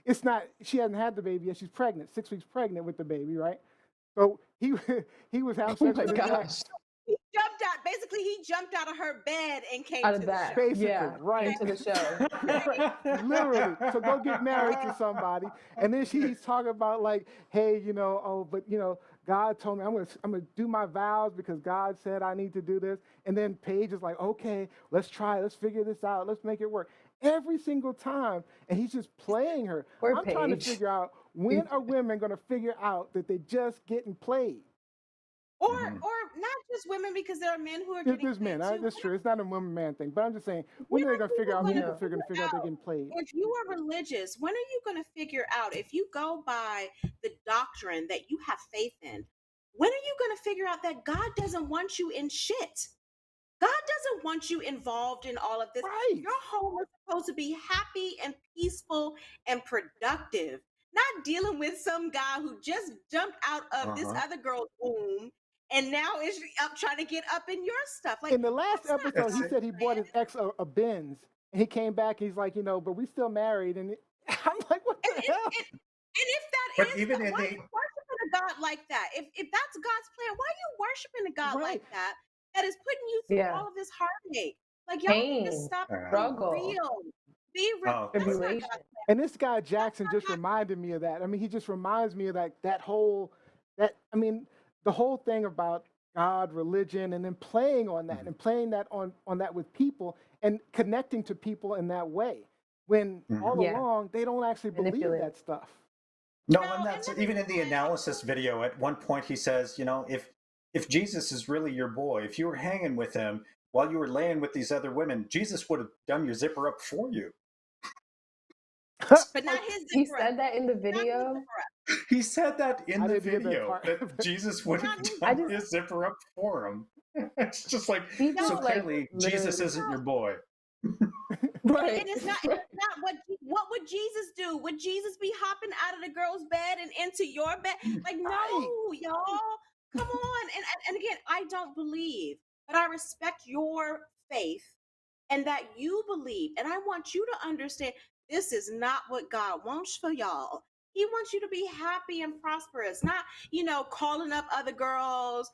It's not. She hasn't had the baby yet. She's pregnant, 6 weeks pregnant with the baby, right? So he was having sex with his ex. He jumped out basically he jumped out of her bed and came Out to of the that. show. Basically, Yeah. right. Into the show. Right, literally. So go get married to somebody, and then he's talking about like, hey, but God told me I'm gonna do my vows because God said I need to do this, and then Paige is like, okay, let's try, let's figure this out, let's make it work. Every single time, and he's just playing her. Poor I'm trying to Paige. figure out when are women gonna figure out that they're just getting played. Or not just women, because there are men who are It's getting just played men. too. That's true. It's not a woman man thing. But I'm just saying, when When are they are gonna figure people out? going to People are gonna figure out they're getting played. if you are religious, when are you going to figure out, if you go by the doctrine that you have faith in, when are you going to figure out that God doesn't want you in shit? God doesn't want you involved in all of this. Right. Your home is supposed to be happy and peaceful and productive, not dealing with some guy who just jumped out of this other girl's womb and now is up trying to get up in your stuff. Like, In the last that's not episode, he God, said he bought man. his ex a Benz, and he came back. He's like, but we still married. And I'm like, what the hell? And if that But is, even why in are the you worshiping a God like that? If that's God's plan, why are you worshiping a God Right. like that is putting you through Yeah. all of this heartache? Like, y'all need to Pain. stop being Struggle. real. Be real. Oh, That's not Tribulation. God's plan. And this guy Jackson just reminded me of that. I mean, he just reminds me of the whole thing about God, religion, and then playing on that and playing that on that with people and connecting to people in that way. When all Yeah. along they don't actually believe Manipulate. that stuff. no, No, and and that's let me even in the say- analysis video. At one point, he says, if Jesus is really your boy, if you were hanging with him while you were laying with these other women, Jesus would have done your zipper up for you. But not his He zipper. said that in the Not his video. zipper. He said that in I the didn't hear that video part. that Jesus would have I done just- his zipper up for him. It's just like, People, so like, clearly Jesus literally- isn't your boy. Right. And it's not what would Jesus do? Would Jesus be hopping out of the girl's bed and into your bed? Like, no, y'all. Come on. And again, I don't believe, but I respect your faith and that you believe. And I want you to understand this is not what God wants for y'all. He wants you to be happy and prosperous, not, calling up other girls,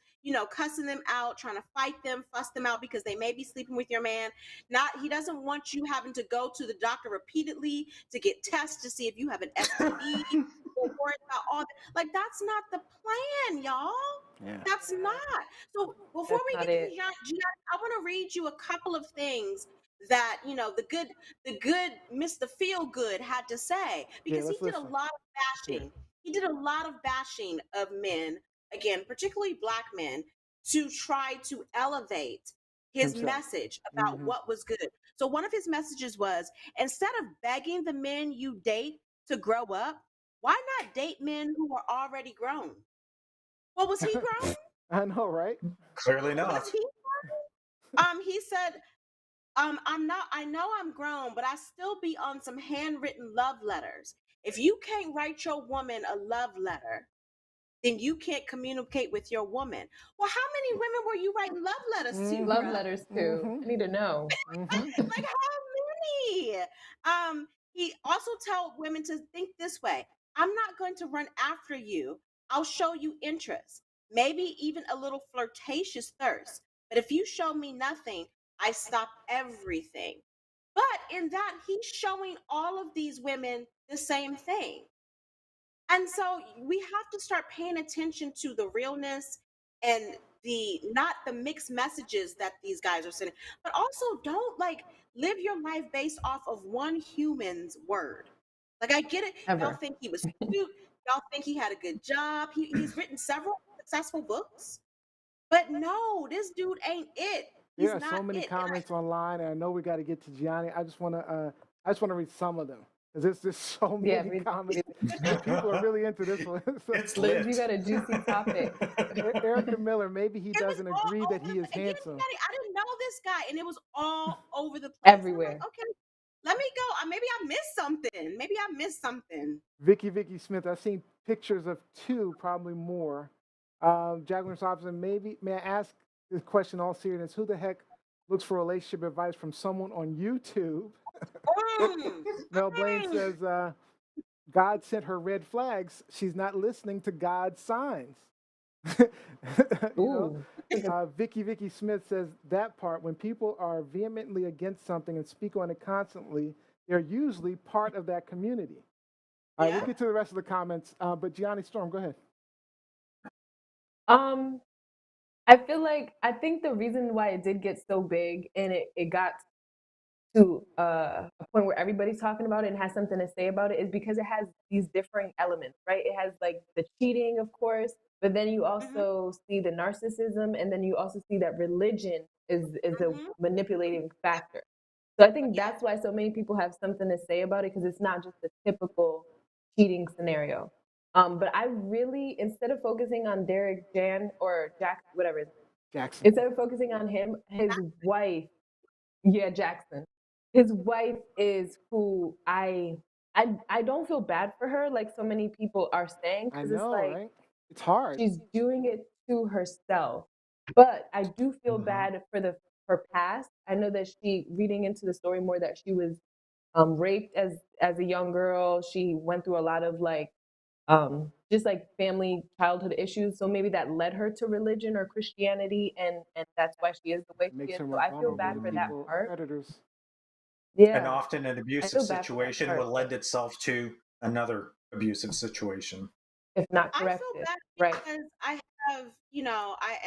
cussing them out, trying to fight them, fuss them out because they may be sleeping with your man. He doesn't want you having to go to the doctor repeatedly to get tests to see if you have an STD or worried about all that. Like, that's not the plan, y'all. Yeah. That's not. So before That's we not get to it. Gian, I want to read you a couple of things that the good Mr. Feel Good had to say, because he let's did a listen. lot of bashing. He did a lot of bashing of men, again, particularly black men, to try to elevate his Himself. message about what was good. So one of his messages was, instead of begging the men you date to grow up, why not date men who are already grown? Well, was he grown? I know, right? Clearly not. Was he grown? He said, I know I'm grown, but I still be on some handwritten love letters. If you can't write your woman a love letter, then you can't communicate with your woman. Well, how many women were you writing love letters to? Love bruh? letters too. I need to know. Like, how many? He also told women to think this way: I'm not going to run after you. I'll show you interest, maybe even a little flirtatious thirst. But if you show me nothing, I stop everything. But in that, he's showing all of these women the same thing. And so we have to start paying attention to the realness and not the mixed messages that these guys are sending, but also don't live your life based off of one human's word. Like, I get it. Y'all Ever. think he was cute. Y'all think he had a good job. He's written several successful books, but no, this dude ain't it. He's There are not so many it. comments online, and I know we got to get to Gianni. I just want to read some of them because there's just so many read- comments. And people are really into this one. So, It's Liz, lit. you got a juicy topic. Erica Miller, maybe he It was doesn't all agree that over he is again, handsome. I didn't know this guy, and it was all over the place. Everywhere. I'm like, okay, let me go. Maybe I missed something. Vicky Smith, I've seen pictures of two, probably more. Jacqueline Robinson, may I ask this question all seriousness? Who the heck looks for relationship advice from someone on YouTube? Mel Blaine says, God sent her red flags. She's not listening to God's signs. You know, Ooh. That's a good- Vicky Smith says that part, when people are vehemently against something and speak on it constantly, they're usually part of that community. All right, we'll Yeah. get to the rest of the comments, but Gianni Storm, go ahead. Um, I feel like I think the reason why it did get so big and it got to a point where everybody's talking about it and has something to say about it is because it has these differing elements, right? It has like the cheating, of course, but then you Mm-hmm. also see the narcissism, and then you also see that religion is a Mm-hmm. manipulating factor. So I think Yeah. that's why so many people have something to say about it, because it's not just a typical cheating scenario. But I really, instead of focusing on Derrick Jan or Jack, whatever, Jackson. instead of focusing on him, his wife, yeah, Jackson. His wife is who I don't feel bad for her like so many people are saying, I because it's know, like right? It's hard. she's doing it to herself. But I do feel Mhm. bad for the her past. I know that she, reading into the story more, that she was raped as a young girl. She went through a lot of like just like family childhood issues. So maybe that led her to religion or Christianity, and that's why she is the way It she makes is. her So more I feel vulnerable bad to for that people, part. predators. And Yeah, often an I abusive feel bad for that situation part, will lend itself to another abusive situation. if not I feel corrected. bad Right. because I have,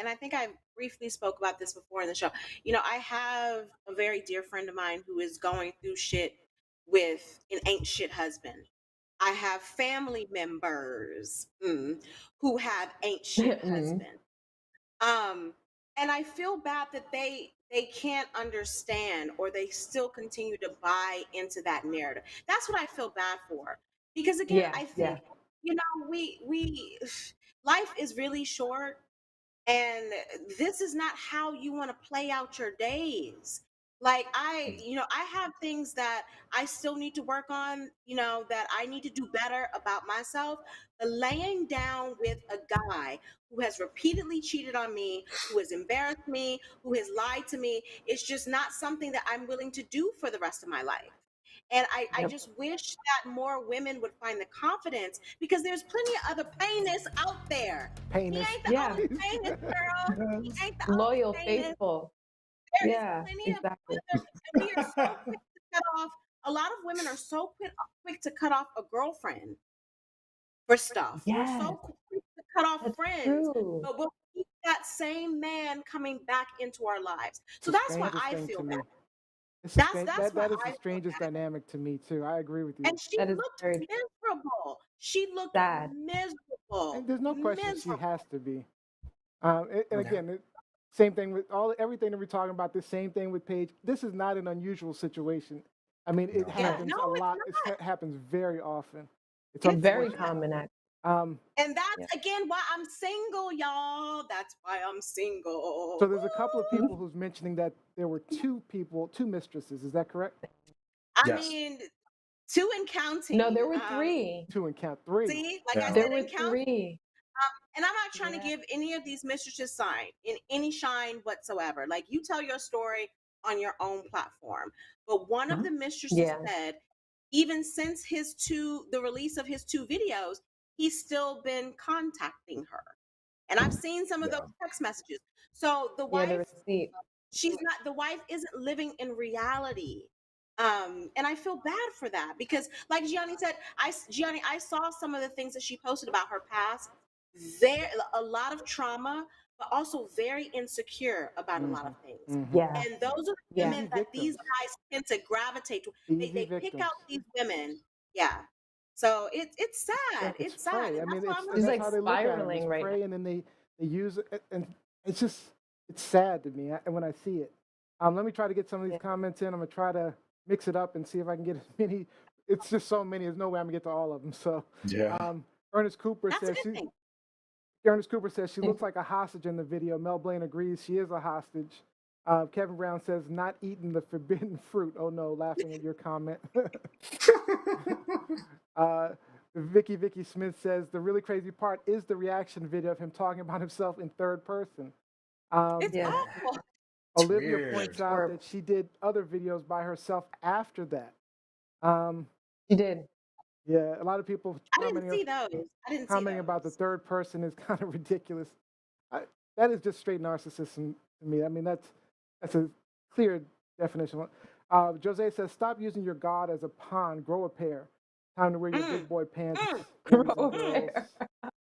I think I briefly spoke about this before in the show. I have a very dear friend of mine who is going through shit with an ain't shit husband. I have family members who have ain't shit Mm, husbands. Um, and I feel bad that they can't understand, or they still continue to buy into that narrative. That's what I feel bad for. Because again, yeah, I yeah. think, we life is really short, and this is not how you want to play out your days. Like, I have things that I still need to work on, that I need to do better about myself. But laying down with a guy who has repeatedly cheated on me, who has embarrassed me, who has lied to me, it's just not something that I'm willing to do for the rest of my life. And I Yep. just wish that more women would find the confidence, because there's plenty of other penis out there. He Penis. ain't the Yeah. only penis, girl. He ain't the only Loyal, penis. faithful. There is Yeah, plenty of exactly. other, and we are so quick to cut off. A lot of women are so quick to cut off a girlfriend for stuff. We're Yes, so quick to cut off that's friends, true. but we'll keep that same man coming back into our lives. It's So the that's why strangest I thing to feel me. bad. It's the That's strange that's that why that is I the feel strangest bad. dynamic to me too. I agree with you. And she That is looked very miserable. She looked sad. And miserable. there's no question she Miserable. has to be. And Yeah. again, same thing with everything that we're talking about. The same thing with Paige. This is not an unusual situation. I mean, it No. Yeah, No, happens no, a it's lot. not. It happens very often. It's It's very unfortunate. not. common act. Um, And Yeah. that's again why I'm single, y'all. That's why I'm so single. there's a couple of people who's mentioning that there were two mistresses. Is that correct? I Yes. mean, two and No, counting. there were three. Two and count three. See, like I Yeah. There said, were and count. three. And I'm not trying to Yeah. give any of these mistresses any shine whatsoever. Like, you tell your story on your own platform. But one of Mhm. the mistresses Yeah. said, even since the release of his two videos, he's still been contacting her. And I've seen some of those Yeah. text messages. So Yeah, the receipt. the wife isn't living in reality. And I feel bad for that, because like Gianni said, I saw some of the things that she posted about her past. There a lot of trauma, but also very insecure about a lot Mm-hmm. of things. Mm-hmm. Yeah. And those are the Yeah. women Easy that these victims. guys tend to gravitate to. Easy They pick victims. out these women. Yeah. So it's Yeah. sad. It's It's sad. prey. And I that's mean, why I'm She's that's like how they look at them. spiraling It's right now. prey, and then they use it, and it's just it's sad to me when I see it. Let me try to get some of these Yeah. comments in. I'm gonna try to mix it up and see if I can get as many. It's just so many. There's no way I'm gonna get to all of them. So, Yeah. Ernest Cooper that's a says good thing. she looks like a hostage in the video. Mel Blaine agrees she is a hostage. Kevin Brown says not eating the forbidden fruit. Oh no, laughing at your comment. Uh, Vicky Smith says the really crazy part is the reaction video of him talking about himself in third person. Um, It's Yeah. awful. It's Olivia points weird. out Horrible. that she did other videos by herself after that. Um, She did. yeah, a lot of people I didn't see those. I didn't see commenting about the those. third person is kind of ridiculous. That is just straight narcissism to me. I mean, that's a clear definition. Jose says, "Stop using your God as a pawn. Grow a pair. Time to wear your big boy pants, boys and girls."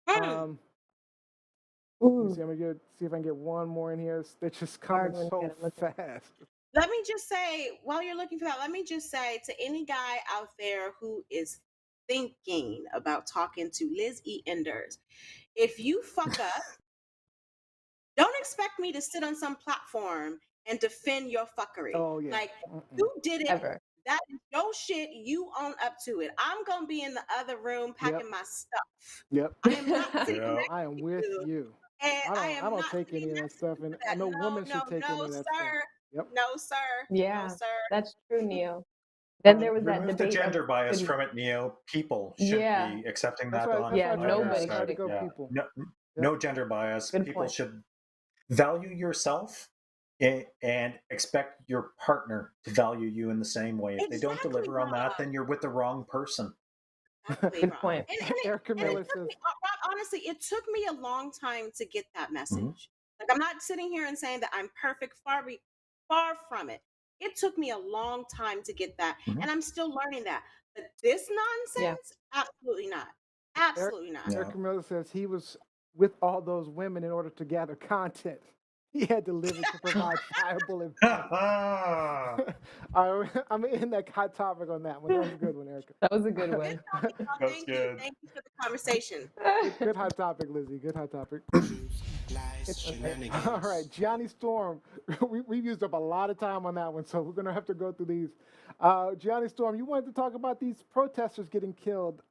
Um, let me see. I'm gonna see if I can get one more in here. They're just coming so fast. Let me just say, while you're looking for that, let me just say to any guy out there who is thinking about talking to Liz E. Enders, if you fuck up, don't expect me to sit on some platform and defend your fuckery. Oh yeah. Like you did it. That is your shit. You own up to it. I'm gonna be in the other room packing my stuff. Yep. I am not sitting next I am with you. and I don't take any of that stuff, and no woman should take any of that stuff. Yep. No, sir. Yeah, no, sir. that's true, Neo. Then there was that Remove debate the gender bias should- from it, Neo. People should be accepting that. Nobody should. People. No gender bias. Good People point. should value yourself and expect your partner to value you in the same way. If they don't deliver on that, then you're with the wrong person. Good point. Erica Miller says, honestly, it took me a long time to get that message. Like, I'm not sitting here and saying that I'm perfect, far from it. It took me a long time to get that, and I'm still learning that. But this nonsense, absolutely not. Absolutely not. Erica Miller says he was with all those women in order to gather content. He had to live it to provide viable information. I'm in that hot topic on that one. That was a good one, Erica. That was a good one. Thank you. Thank you for the conversation. Good hot topic, Lizzie. Good hot topic. All right, Gianni Storm. We've used up a lot of time on that one, so we're going to have to go through these. Gianni Storm, you wanted to talk about these protesters getting killed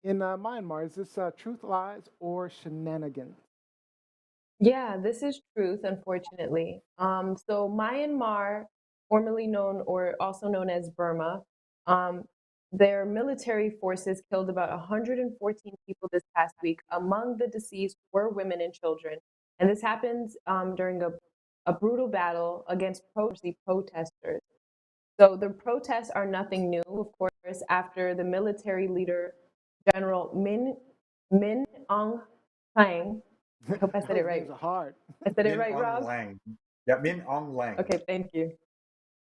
in Myanmar. Is this truth, lies, or shenanigans? Yeah, this is truth, unfortunately. So Myanmar, formerly known or also known as Burma, their military forces killed about 114 people this past week. Among the deceased were women and children. And this happens during a brutal battle against protesters. So the protests are nothing new, of course, after the military leader, General Min Aung Hlaing. I hope I said it right. Hard. I said it right, Rob? Yeah, Min Aung Hlaing. Okay, thank you.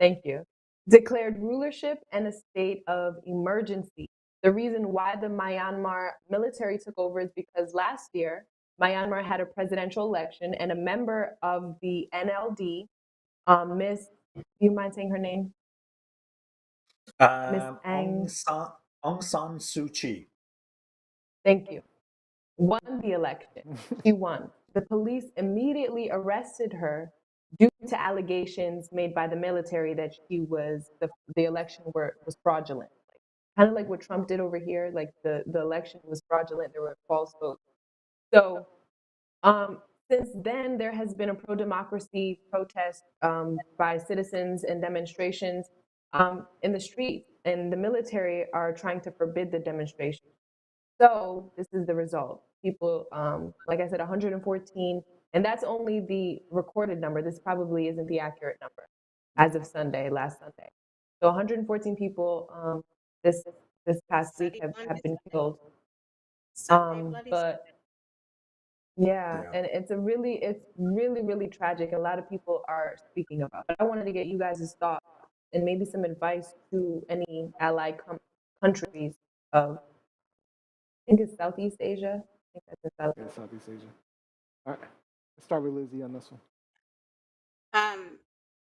Thank you. Declared rulership and a state of emergency. The reason why the Myanmar military took over is because last year, Myanmar had a presidential election and a member of the NLD, Miss, do you mind saying her name? Miss Aung San Suu Kyi. Thank you. Won the election. She won. The police immediately arrested her due to allegations made by the military that she was the election was fraudulent. Kind of like what Trump did over here, like the election was fraudulent, there were false votes. So since then, there has been a pro-democracy protest by citizens and demonstrations in the streets, and the military are trying to forbid the demonstration. So this is the result. People, like I said, 114, and that's only the recorded number. This probably isn't the accurate number as of last Sunday. So 114 people this past week have been killed. But yeah, and it's really, really tragic. A lot of people are speaking about it. I wanted to get you guys' thoughts and maybe some advice to any allied countries of, I think it's Southeast Asia. I think that's in Southeast Asia. All right, let's start with Lizzie on this one.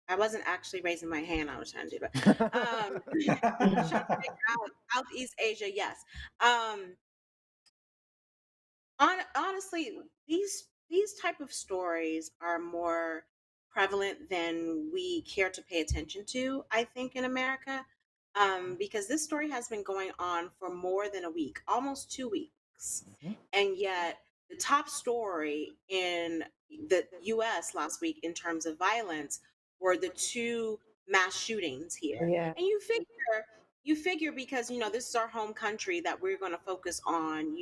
I wasn't actually raising my hand. I was trying to do that. Southeast Asia, yes. Honestly, these type of stories are more prevalent than we care to pay attention to, I think, in America, because this story has been going on for more than a week, almost 2 weeks, and yet the top story in the U.S. last week in terms of violence were the 2 mass shootings here. Yeah. And you figure because this is our home country that we're going to focus on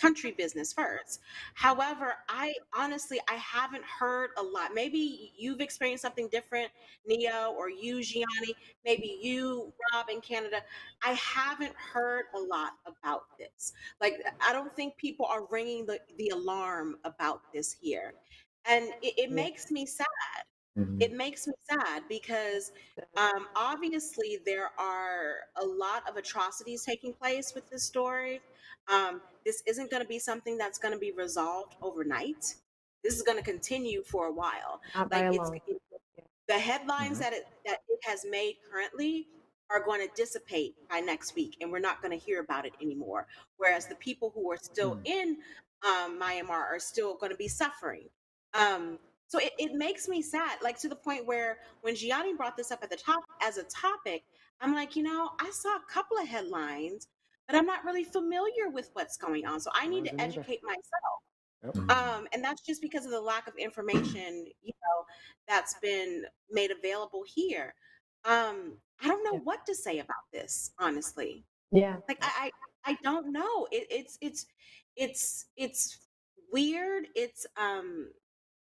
country business first. However, I haven't heard a lot. Maybe you've experienced something different, Neo, or you, Gianni, maybe you, Rob, in Canada. I haven't heard a lot about this. Like, I don't think people are ringing the alarm about this here. And it Yeah. makes me sad. Mhm. It makes me sad because obviously there are a lot of atrocities taking place with this story. This isn't going to be something that's going to be resolved overnight. This is going to continue for a while. Not by Like, a it's long. Yeah. the headlines Mhm. that it has made currently are going to dissipate by next week, and we're not going to hear about it anymore. Whereas the people who are still Mhm. in Myanmar are still going to be suffering. Um, so it makes me sad, like, to the point where when Gianni brought this up at the top as a topic, I'm like, I saw a couple of headlines, but I'm not really familiar with what's going on. So I I need to wasn't either. educate myself. Yep. Mhm. And that's just because of the lack of information, that's been made available here. I don't know Yeah. what to say about this, honestly. Yeah. Like, I don't know. It's weird. It's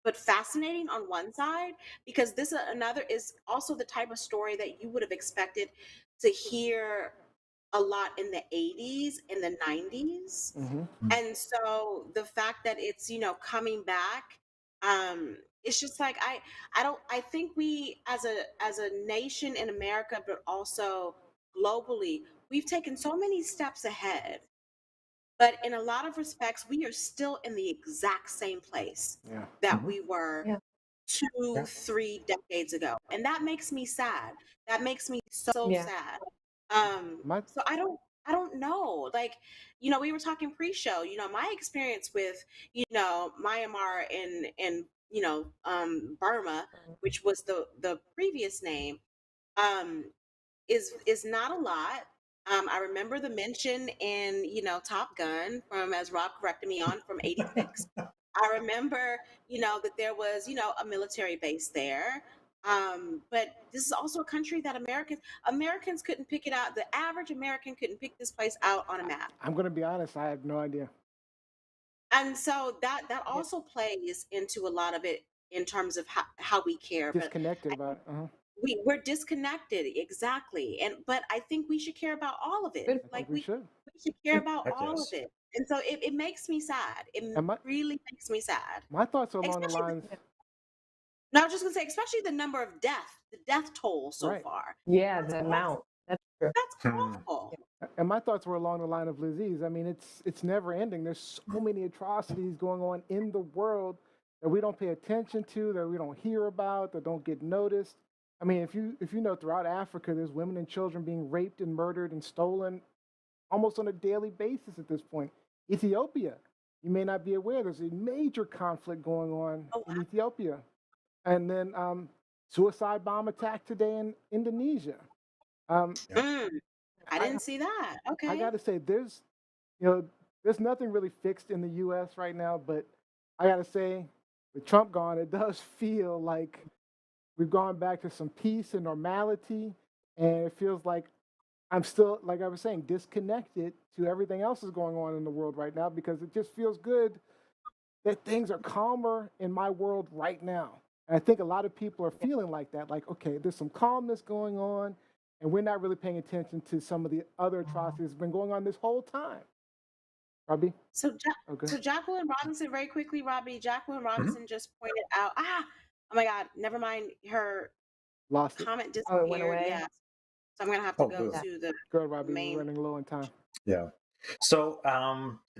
but fascinating on one side, because this another is also the type of story that you would have expected to hear a lot in the 80s and the 90s. Mm-hmm. And so the fact that it's, coming back, it's just like, I think we, as a nation in America, but also globally, we've taken so many steps ahead, but in a lot of respects, we are still in the exact same place Yeah. that Mhm. we were Yeah. two, Yeah. 3 decades ago. And that makes me sad. That makes me so Yeah. sad. My So I don't know. Like, we were talking pre-show, my experience with, Myanmar and Burma, which was the previous name, um, is not a lot. I remember the mention in, Top Gun, from, as Rob corrected me on, from '86. I remember, that there was, a military base there. But this is also a country that Americans couldn't pick it out. The average American couldn't pick this place out on a map. I'm gonna be honest. I have no idea. And so that Yeah. also plays into a lot of it in terms of how we care. But Disconnected I about it. Uh-huh. we're disconnected, exactly. But I think we should care about all of it. Good I Like, think we should. we should care about Heck all of yes. it. And so it makes me sad. It And really makes me sad. my thoughts are along the Especially lines. no, I was just gonna say, especially the death toll so Right. far. Yeah. That's The awful. amount. That's true. That's Hmm. awful. And my thoughts were along the line of Lizzie's. I mean, it's never ending. There's so many atrocities going on in the world that we don't pay attention to, that we don't hear about, that don't get noticed. I mean, if you know, throughout Africa, there's women and children being raped and murdered and stolen almost on a daily basis at this point. Ethiopia, you may not be aware, there's a major conflict going on Oh, in Ethiopia. And then suicide bomb attack today in Indonesia. Um, Yeah. I I, didn't see that. I Okay. got to say, you know, there's nothing really fixed in the U.S. right now, but I got to say, with Trump gone, it does feel like we've gone back to some peace and normality, and it feels like I'm still, like I was saying, disconnected to everything else that's going on in the world right now, because it just feels good that things are calmer in my world right now. And I think a lot of people are feeling like that, like, okay, there's some calmness going on, and we're not really paying attention to some of the other atrocities that's been going on this whole time. Robbie? So, Okay. so Jacqueline Robinson, very quickly, Robbie. Jacqueline Mhm. Robinson just pointed out. Oh my God! Never mind. Her Lost it. comment Oh, it went disappeared. away. Yeah. So I'm gonna have to Oh, go boo. Yeah. to the Good, Robbie. We're main. running low on time. Yeah. So,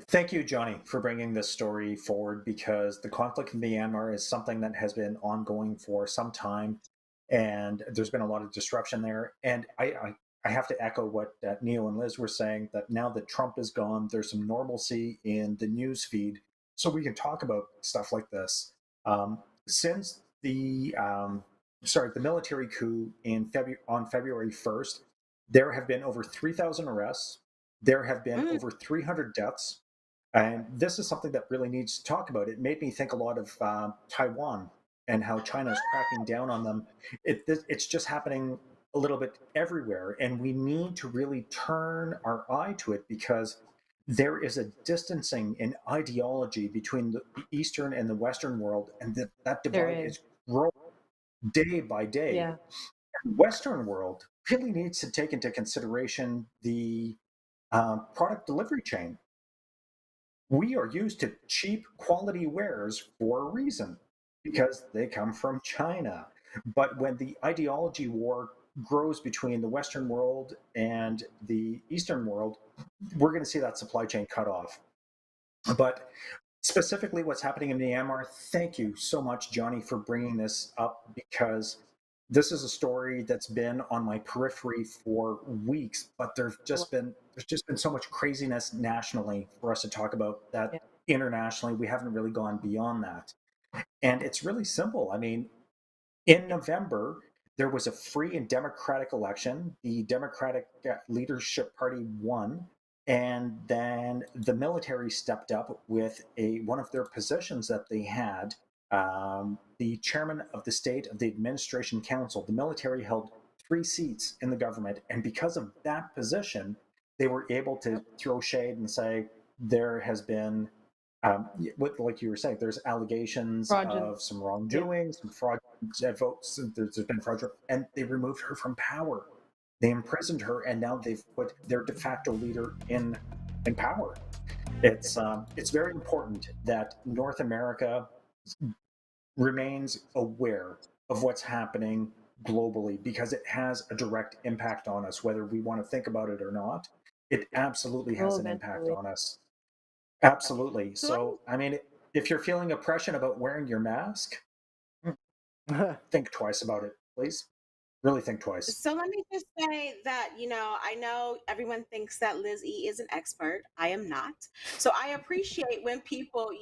thank you, Johnny, for bringing this story forward, because the conflict in Myanmar is something that has been ongoing for some time, and there's been a lot of disruption there. And I have to echo what Neil and Liz were saying, that now that Trump is gone, there's some normalcy in the news feed, so we can talk about stuff like this. Since the military coup on February 1st, there have been over 3,000 arrests. There have been Mm, over 300 deaths. And this is something that really needs to talk about. It made me think a lot of Taiwan and how China is cracking down on them. It's just happening a little bit everywhere. And we need to really turn our eye to it, because there is a distancing in ideology between the Eastern and the Western world, and that divide is growing day by day. Yeah. The Western world really needs to take into consideration the product delivery chain. We are used to cheap quality wares for a reason, because they come from China. But when the ideology war grows between the Western world and the Eastern world, we're going to see that supply chain cut off. But specifically what's happening in Myanmar, thank you so much, Johnny, for bringing this up, because this is a story that's been on my periphery for weeks, but there's just been so much craziness nationally for us to talk about that. Internationally, we haven't really gone beyond that. And it's really simple. I mean, in November, there was a free and democratic election. The Democratic Leadership Party won, and then the military stepped up with one of their positions that they had. The chairman of the State of the Administration Council. The military held 3 seats in the government, and because of that position, they were able to throw shade and say there has been, like you were saying, there's allegations of some wrongdoing, some fraudulent votes. There's been fraudulent, and they removed her from power. They imprisoned her, and now they've put their de facto leader in power. It's very important that North America remains aware of what's happening globally, because it has a direct impact on us, whether we want to think about it or not. It absolutely has an impact on us. Absolutely. So, I mean, if you're feeling oppression about wearing your mask, think twice about it, please. Really think twice. So let me just say that, I know everyone thinks that Liz E is an expert. I am not. So I appreciate when people,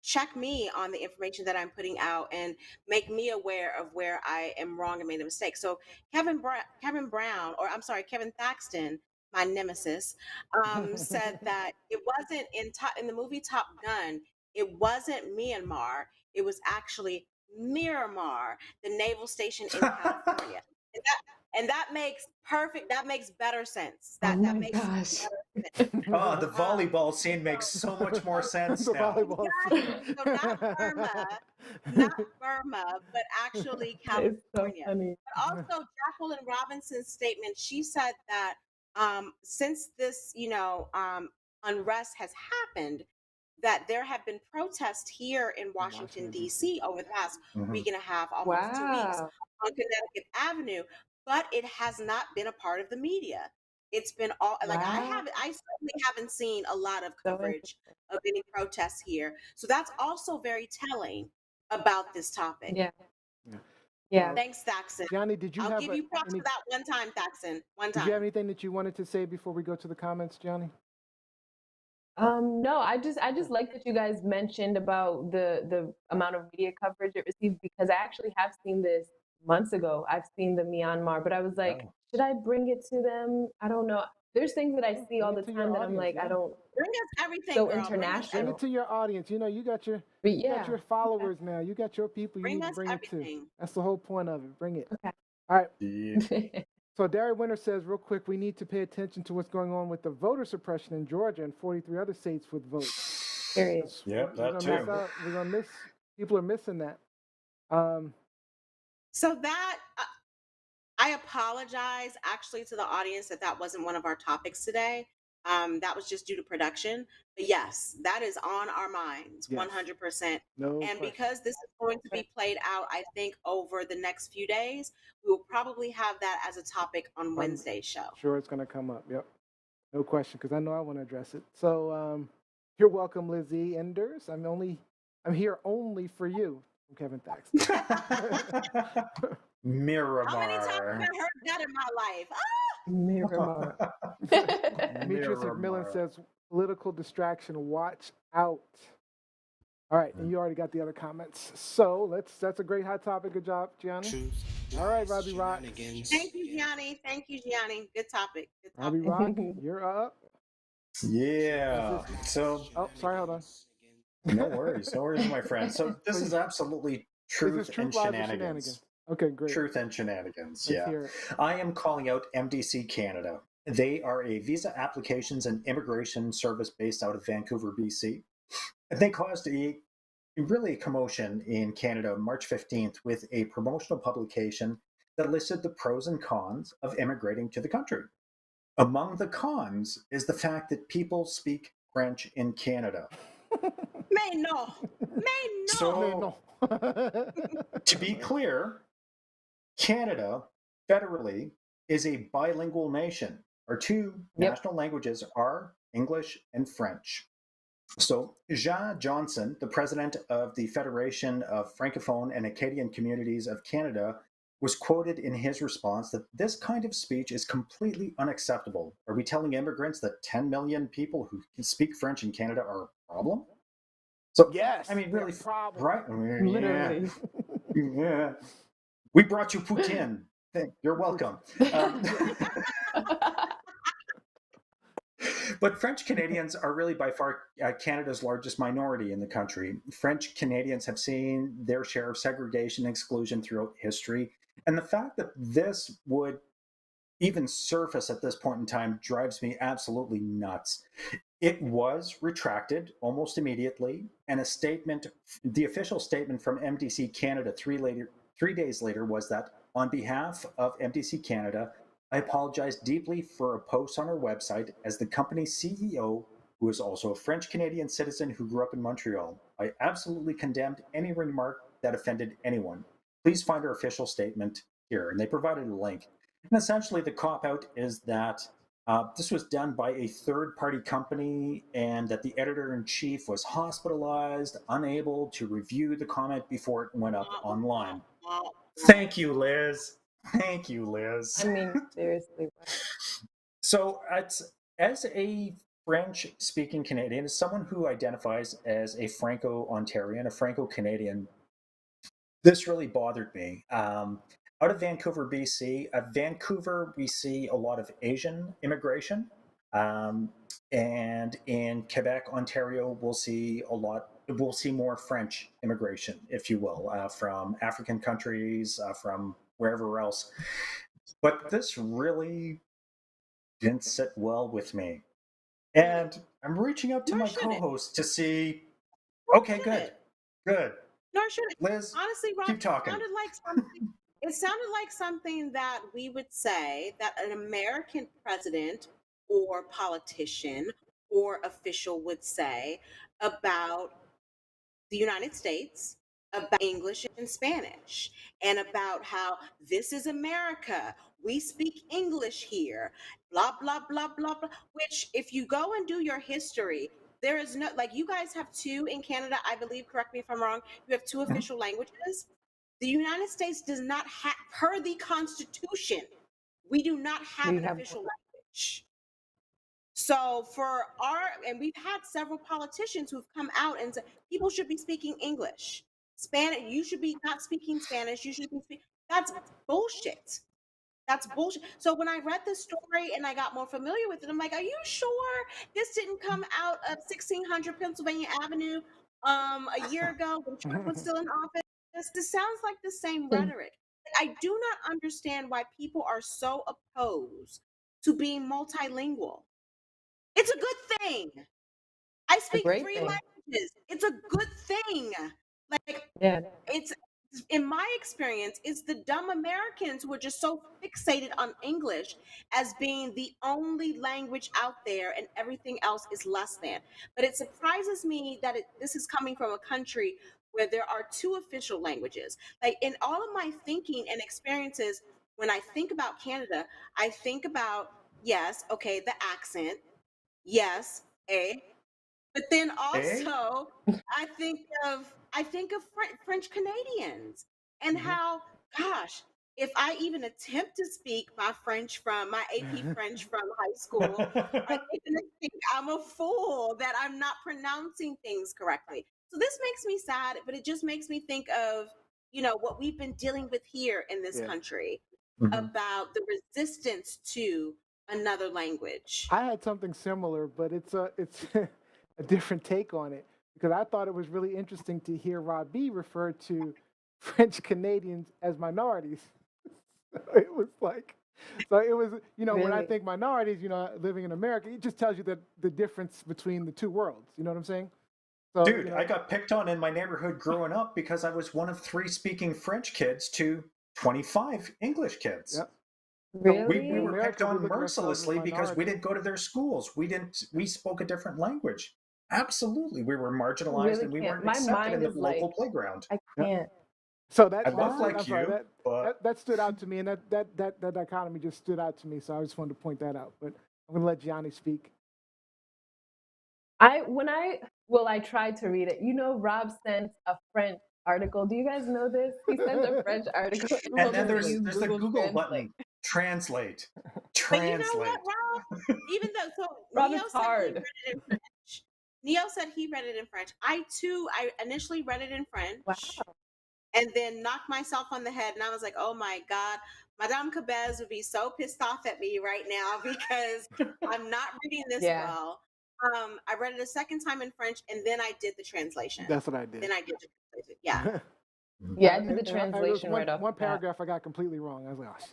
check me on the information that I'm putting out and make me aware of where I am wrong and made a mistake. So Kevin Thaxton, my nemesis, said that it wasn't in the movie Top Gun. It wasn't Myanmar. It was actually Miramar, the naval station in California. And that makes better sense. That makes better sense. Oh, the volleyball scene makes so much more sense now. Exactly. So not Burma, but actually California. But also Jacqueline Robinson's statement, she said that since this, unrest has happened, that there have been protests here in Washington, D.C. over the past week and a half, almost 2 weeks, on Connecticut Avenue, but it has not been a part of the media. It's been all I certainly haven't seen a lot of coverage of any protests here. So that's also very telling about this topic. Yeah. Thanks, Thaxton. Johnny, did you I'll give you props for that one time, Thaxton. One time. Did you have anything that you wanted to say before we go to the comments, Johnny? No, I just like that you guys mentioned about the amount of media coverage it received, because I actually have seen this months ago. I've seen the Myanmar, but I was like, should I bring it to them? I don't know. There's things that I see all the time that I'm like, I don't. Bring us everything. So girl. international. Bring it to your audience. You got your followers now. You got your people. You need to bring it to. That's the whole point of it. Bring it. Okay. All right. So Derry Winter says, real quick, we need to pay attention to what's going on with the voter suppression in Georgia and 43 other states with votes. Yep, that too. We're gonna miss. People are missing that. So that I apologize actually to the audience that wasn't one of our topics today. That was just due to production. But yes, that is on our minds, 100%. And because this is going to be played out, I think, over the next few days, we will probably have that as a topic on Wednesday's show. Sure, it's going to come up. Yep. No question, because I know I want to address it. So you're welcome, Lizzie Enders. I'm here only for you, Kevin Thaxton. Miramar. How many times have I heard that in my life? Miramar. Demetrius McMillan says, political distraction, watch out. All right, and you already got the other comments. So that's a great hot topic. Good job, Gianni. All right, Robbie Rock. Thank you, Gianni. Good topic. Robbie Rock, you're up. Yeah. So. Oh, sorry, hold on. No worries, my friend. So this is absolutely truth and shenanigans. Okay, great. Truth and shenanigans. Yeah. I am calling out MDC Canada. They are a visa applications and immigration service based out of Vancouver, BC. They caused really a commotion in Canada on March 15th with a promotional publication that listed the pros and cons of immigrating to the country. Among the cons is the fact that people speak French in Canada. Mais no. Mais no. So, to be clear, Canada federally is a bilingual nation. Our two national languages are English and French. So, Jean Johnson, the president of the Federation of Francophone and Acadian Communities of Canada, was quoted in his response that this kind of speech is completely unacceptable. Are we telling immigrants that 10 million people who can speak French in Canada are a problem? So, yes, I mean, really, problem. right? Literally. Yeah. We brought you poutine. You're welcome. But French Canadians are really by far Canada's largest minority in the country. French Canadians have seen their share of segregation and exclusion throughout history. And the fact that this would even surface at this point in time drives me absolutely nuts. It was retracted almost immediately, and the official statement from MDC Canada 3 days later was that on behalf of MDC Canada, I apologize deeply for a post on our website as the company's CEO, who is also a French Canadian citizen who grew up in Montreal. I absolutely condemned any remark that offended anyone. Please find our official statement here. And they provided a link. And essentially, the cop-out is that this was done by a third-party company and that the editor-in-chief was hospitalized, unable to review the comment before it went up online. Thank you, Liz. Thank you, Liz. I mean, seriously. So, as a French-speaking Canadian, as someone who identifies as a Franco-Ontarian, a Franco-Canadian, this really bothered me. Out of Vancouver, BC, Vancouver, we see a lot of Asian immigration. And in Quebec, Ontario, we'll see more French immigration, if you will, from African countries, from wherever else. But this really didn't sit well with me. And I'm reaching out to my co-host to see, okay, good. Nor should it. Liz, honestly, Rob, keep talking. It sounded like something that we would say that an American president or politician or official would say about the United States, about English and Spanish, and about how this is America. We speak English here, blah, blah, blah, blah, blah. Which, if you go and do your history, there is no, like, you guys have two in Canada, I believe, correct me if I'm wrong, you have two official languages. The United States does not have, per the Constitution, we do not have an official language. So and we've had several politicians who've come out and said people should be speaking English. Spanish, you should be not speaking Spanish, you should be speaking. That's bullshit. That's bullshit. So when I read this story and I got more familiar with it, I'm like, are you sure this didn't come out of 1600 Pennsylvania Avenue a year ago when Trump was still in office? This sounds like the same rhetoric. I do not understand why people are so opposed to being multilingual. It's a good thing. I speak 3 languages. It's a good thing. Like, it's, in my experience, it's the dumb Americans who are just so fixated on English as being the only language out there and everything else is less than. But it surprises me that this is coming from a country where there are two official languages. Like, in all of my thinking and experiences, when I think about Canada, I think about, yes, okay, the accent, yes, but then also I think of French Canadians and how, gosh, if I even attempt to speak my French from my AP French from high school, are they going to think I'm a fool that I'm not pronouncing things correctly? So this makes me sad, but it just makes me think of, what we've been dealing with here in this country about the resistance to another language. I had something similar, but it's a different take on it, because I thought it was really interesting to hear Rob B refer to French Canadians as minorities. It was like, So it was, when I Really? think minorities, living in America, it just tells you that the difference between the two worlds. You know what I'm saying? So, Dude, I got picked on in my neighborhood growing up because I was one of 3 speaking French kids to 25 English kids. Yep. So we Really? were picked America, we on look at ourselves as mercilessly because we minority. didn't go to their schools. We spoke a different language. Absolutely. We were marginalized Really and we can't. weren't My accepted in mind the is local like, playground. I Yep. can't. So I look I'm like sorry, you, but that stood out to me, and that dichotomy just stood out to me. So I just wanted to point that out. But I'm gonna let Gianni speak. I tried to read it. Rob sent a French article. Do you guys know this? He sent a French article and and told then me to there's use the Google Google Translate. button. Translate. But you know what, Translate. Rob? Even though, so Rob, Neo it's said he hard. read it in French. Neo said he read it in French. I initially read it in French. Wow. And then knocked myself on the head, and I was like, "Oh my God, Madame Cabez would be so pissed off at me right now because I'm not reading this Yeah. well." I read it a second time in French, and then I did the translation. That's what I did. Then I did the translation. Yeah. Yeah, I did the And there was translation right off one the bat. paragraph I got completely wrong. I was like, oh, shit.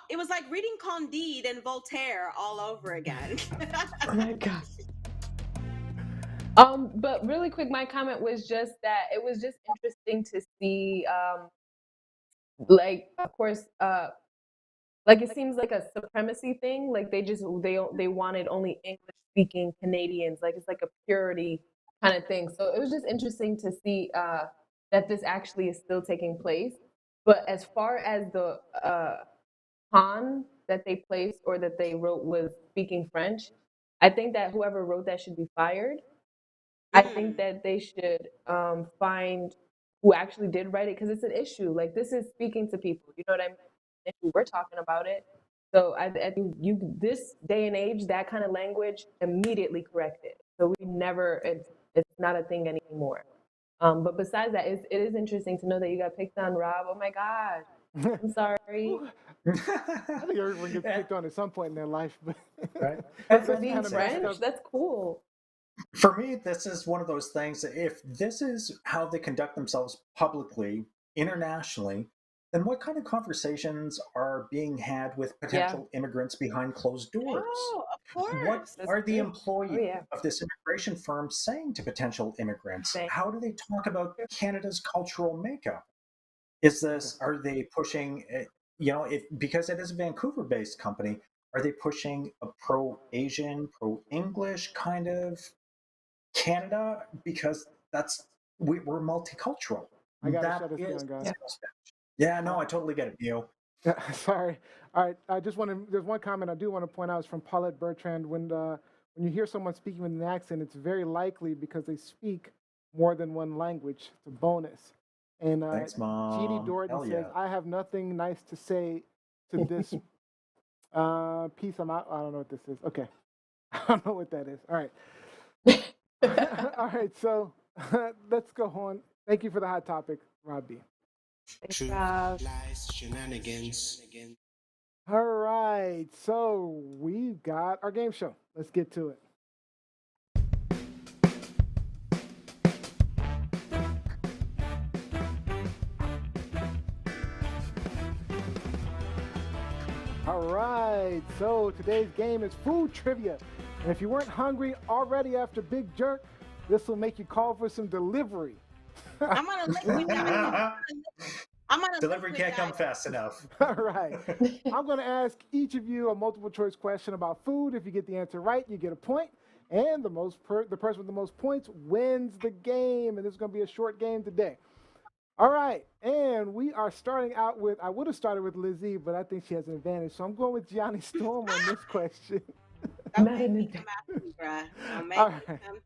It was like reading Candide and Voltaire all over again. Oh my gosh. But really quick, my comment was just that it was just interesting to see, of course, it seems like a supremacy thing. Like they wanted only English speaking Canadians. Like it's like a purity kind of thing. So it was just interesting to see that this actually is still taking place. But as far as the con that they placed or that they wrote was speaking French, I think that whoever wrote that should be fired. I think that they should find who actually did write it because it's an issue. Like this is speaking to people. You know what I mean? Issue. We're talking about it. So I think this day and age, that kind of language immediately corrected. So we never it's not a thing anymore. But besides that, it is interesting to know that you got picked on, Rob. Oh my gosh, I'm sorry. I think everyone gets picked on at some point in their life, but Right. But for That's being kind of messed French, up. that's cool. For me, this is one of those things that if this is how they conduct themselves publicly, internationally, then what kind of conversations are being had with potential immigrants behind closed doors? Oh, of course. What are the employees Oh, yeah. of this immigration firm saying to potential immigrants? Saying- How do they talk about Canada's cultural makeup? Are they pushing, because it is a Vancouver based company, are they pushing a pro Asian, pro English kind of Canada? Because we're multicultural. I gotta That shut this is down, guys. sales pitch. Yeah, no, I totally get it, Neil. Yeah, sorry. All right. There's one comment I do want to point out. It's from Paulette Bertrand. When you hear someone speaking with an accent, it's very likely because they speak more than one language. It's a bonus. And Thanks, Mom. Jeannie Dorton Hell says, yeah. I have nothing nice to say to this piece. I don't know what this is. Okay. I don't know what that is. All right. All right. So let's go on. Thank you for the hot topic, Rob B. Truth, lies, shenanigans. All right, so we've got our game show. Let's get to it. All right, so today's game is food trivia. And if you weren't hungry already after Big Jerk, this will make you call for some delivery. I'm on a liquid diet. I'm on a Delivery liquid can't come diet. fast enough. All right. I'm going to ask each of you a multiple choice question about food. If you get the answer right, you get a point. And the person with the most points wins the game. And this is going to be a short game today. All right. And we are starting out with, I would have started with Lizzie, but I think she has an advantage. So I'm going with Gianni Storm on this question. Don't make me come after you, bruh. Don't make All me right. come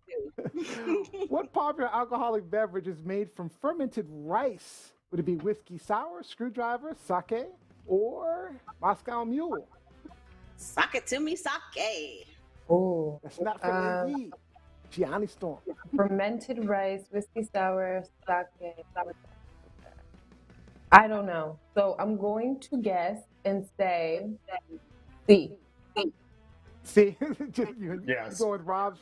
through. What popular alcoholic beverage is made from fermented rice? Would it be whiskey sour, screwdriver, sake, or Moscow Mule? Sock it to me, sake. Oh, That's not for Lizzie. Gianni Storm. fermented rice, whiskey sour, sake. I don't know. So I'm going to guess and say C. See, you're Yes. going with Rob's.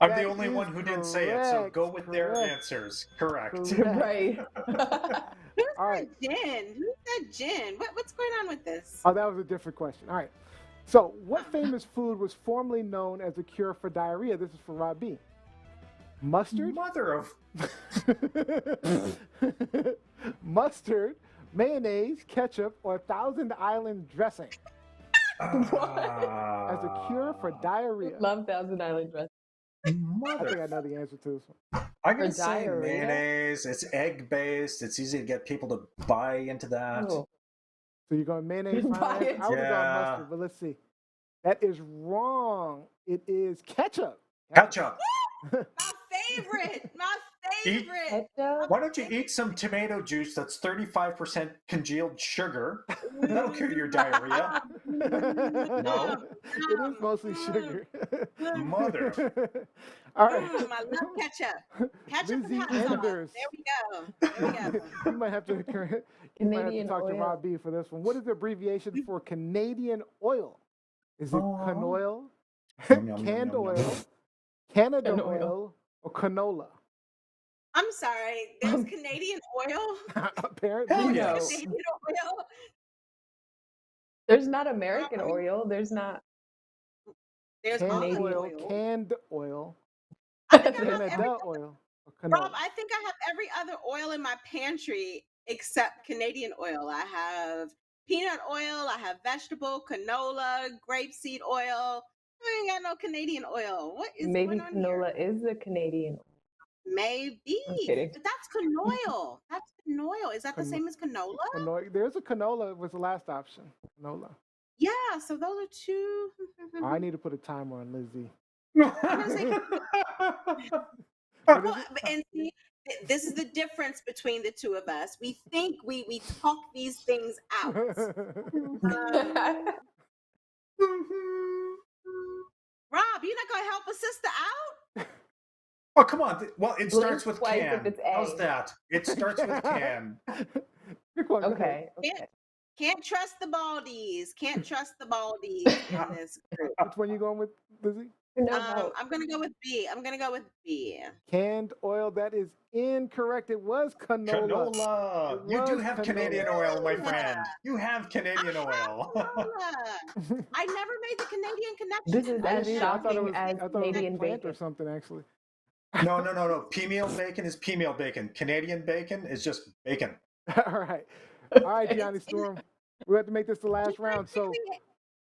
I'm That the only is one who didn't say it, so go with their correct. answers. Correct. Correct. Right. Who All right. said gin? Who said gin? What's going on with this? Oh, that was a different question. All right. So, what famous food was formerly known as a cure for diarrhea? This is for Rob B. Mustard, Mother of. mustard, mayonnaise, ketchup, or Thousand Island dressing as a cure for diarrhea. Love Thousand Island dressing. I think Mother. I know the answer to this one. I'm going For to say diarrhea? mayonnaise. It's egg based. It's easy to get people to buy into that. Oh. So you're going mayonnaise? Final Buy answer? it. I would have gone Yeah. mustard, but let's see. That is wrong. It is ketchup. Ketchup. My favorite. My favorite. Ketchup? Why don't you eat some tomato juice that's 35% congealed sugar? That'll cure your diarrhea. No. It is mostly sugar. Mother. All right. I love ketchup. Ketchup Lizzie and hot sauce. Enders. There we go. There we go. You might have to Canadian talk to oil. Rob B for this one. What is the abbreviation for Canadian oil? Is it Aw. canoil, Yum, yum, canned yum, yum, oil, yum. Canada Canoil. oil, or canola? I'm sorry. There's Canadian oil. Apparently, Hell No. yes. Canadian oil. There's not American oil. There's not. There's canned olive oil, oil. canned oil, I think I have every Canada other, oil, or Rob, canola. I think I have every other oil in my pantry except Canadian oil. I have peanut oil. I have vegetable, canola, grapeseed oil. I ain't got no Canadian oil. What is Maybe going on here? canola is a Canadian oil. Maybe. I'm kidding. But that's canoil. That's canoil. Is that the same as canola? There's a canola was the last option. Canola. Yeah, so those are two. I need to put a timer on Lizzie. I'm gonna say well, and see, this is the difference between the two of us. We think we talk these things out. Rob, you're not gonna help a sister out? Oh, come on. Well, it Blink starts with twice if can. it's How's A. that? It starts with can. Pick one, go ahead. Okay. Okay. Can't trust the baldies. Can't trust the baldies in this group. Which one you going with, Lizzie? No, I'm gonna go with B. I'm gonna go with B. Canned oil. That is incorrect. It was canola. Canola. It You do was have canola. Canadian oil, my Yeah. friend. You have Canadian oil. Canola. I never made the Canadian connection. This is I as didn't either. I thought it shocking was, as I thought it was a Canadian plant bacon. or something, actually. No. Pea-meal bacon is pea-meal bacon. Canadian bacon is just bacon. All right. All right, Gianni Storm. We have to make this the last round. So,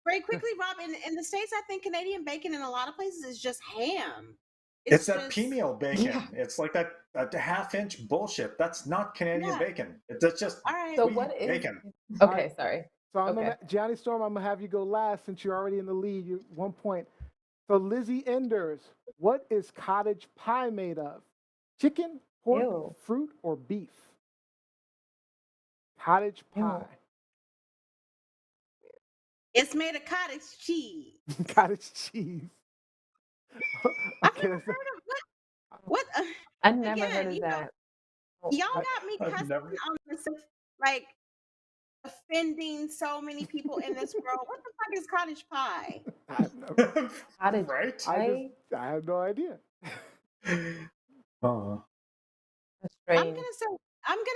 Very quickly, Rob, in the States, I think Canadian bacon in a lot of places is just ham. It's that just- pea-meal bacon. Yeah. It's like that half-inch bullshit. That's not Canadian Yeah. bacon. That's just All right. So we what eat is? bacon. Okay, sorry. so I'm Okay. gonna, Gianni Storm, I'm gonna have you go last since you're already in the lead. You 1 point. So Lizzie Enders, what is cottage pie made of? Chicken, pork, Ew. fruit, or beef? Cottage Ew. pie. It's made of cottage cheese. Cottage cheese. I've Okay, never that's heard of what. I never Again, heard of you know, that. Y'all got me I've cussing never- on this, like offending so many people in this world. What the fuck is cottage pie? Cottage Right? pie? I have no idea. Oh. That's I'm strange. gonna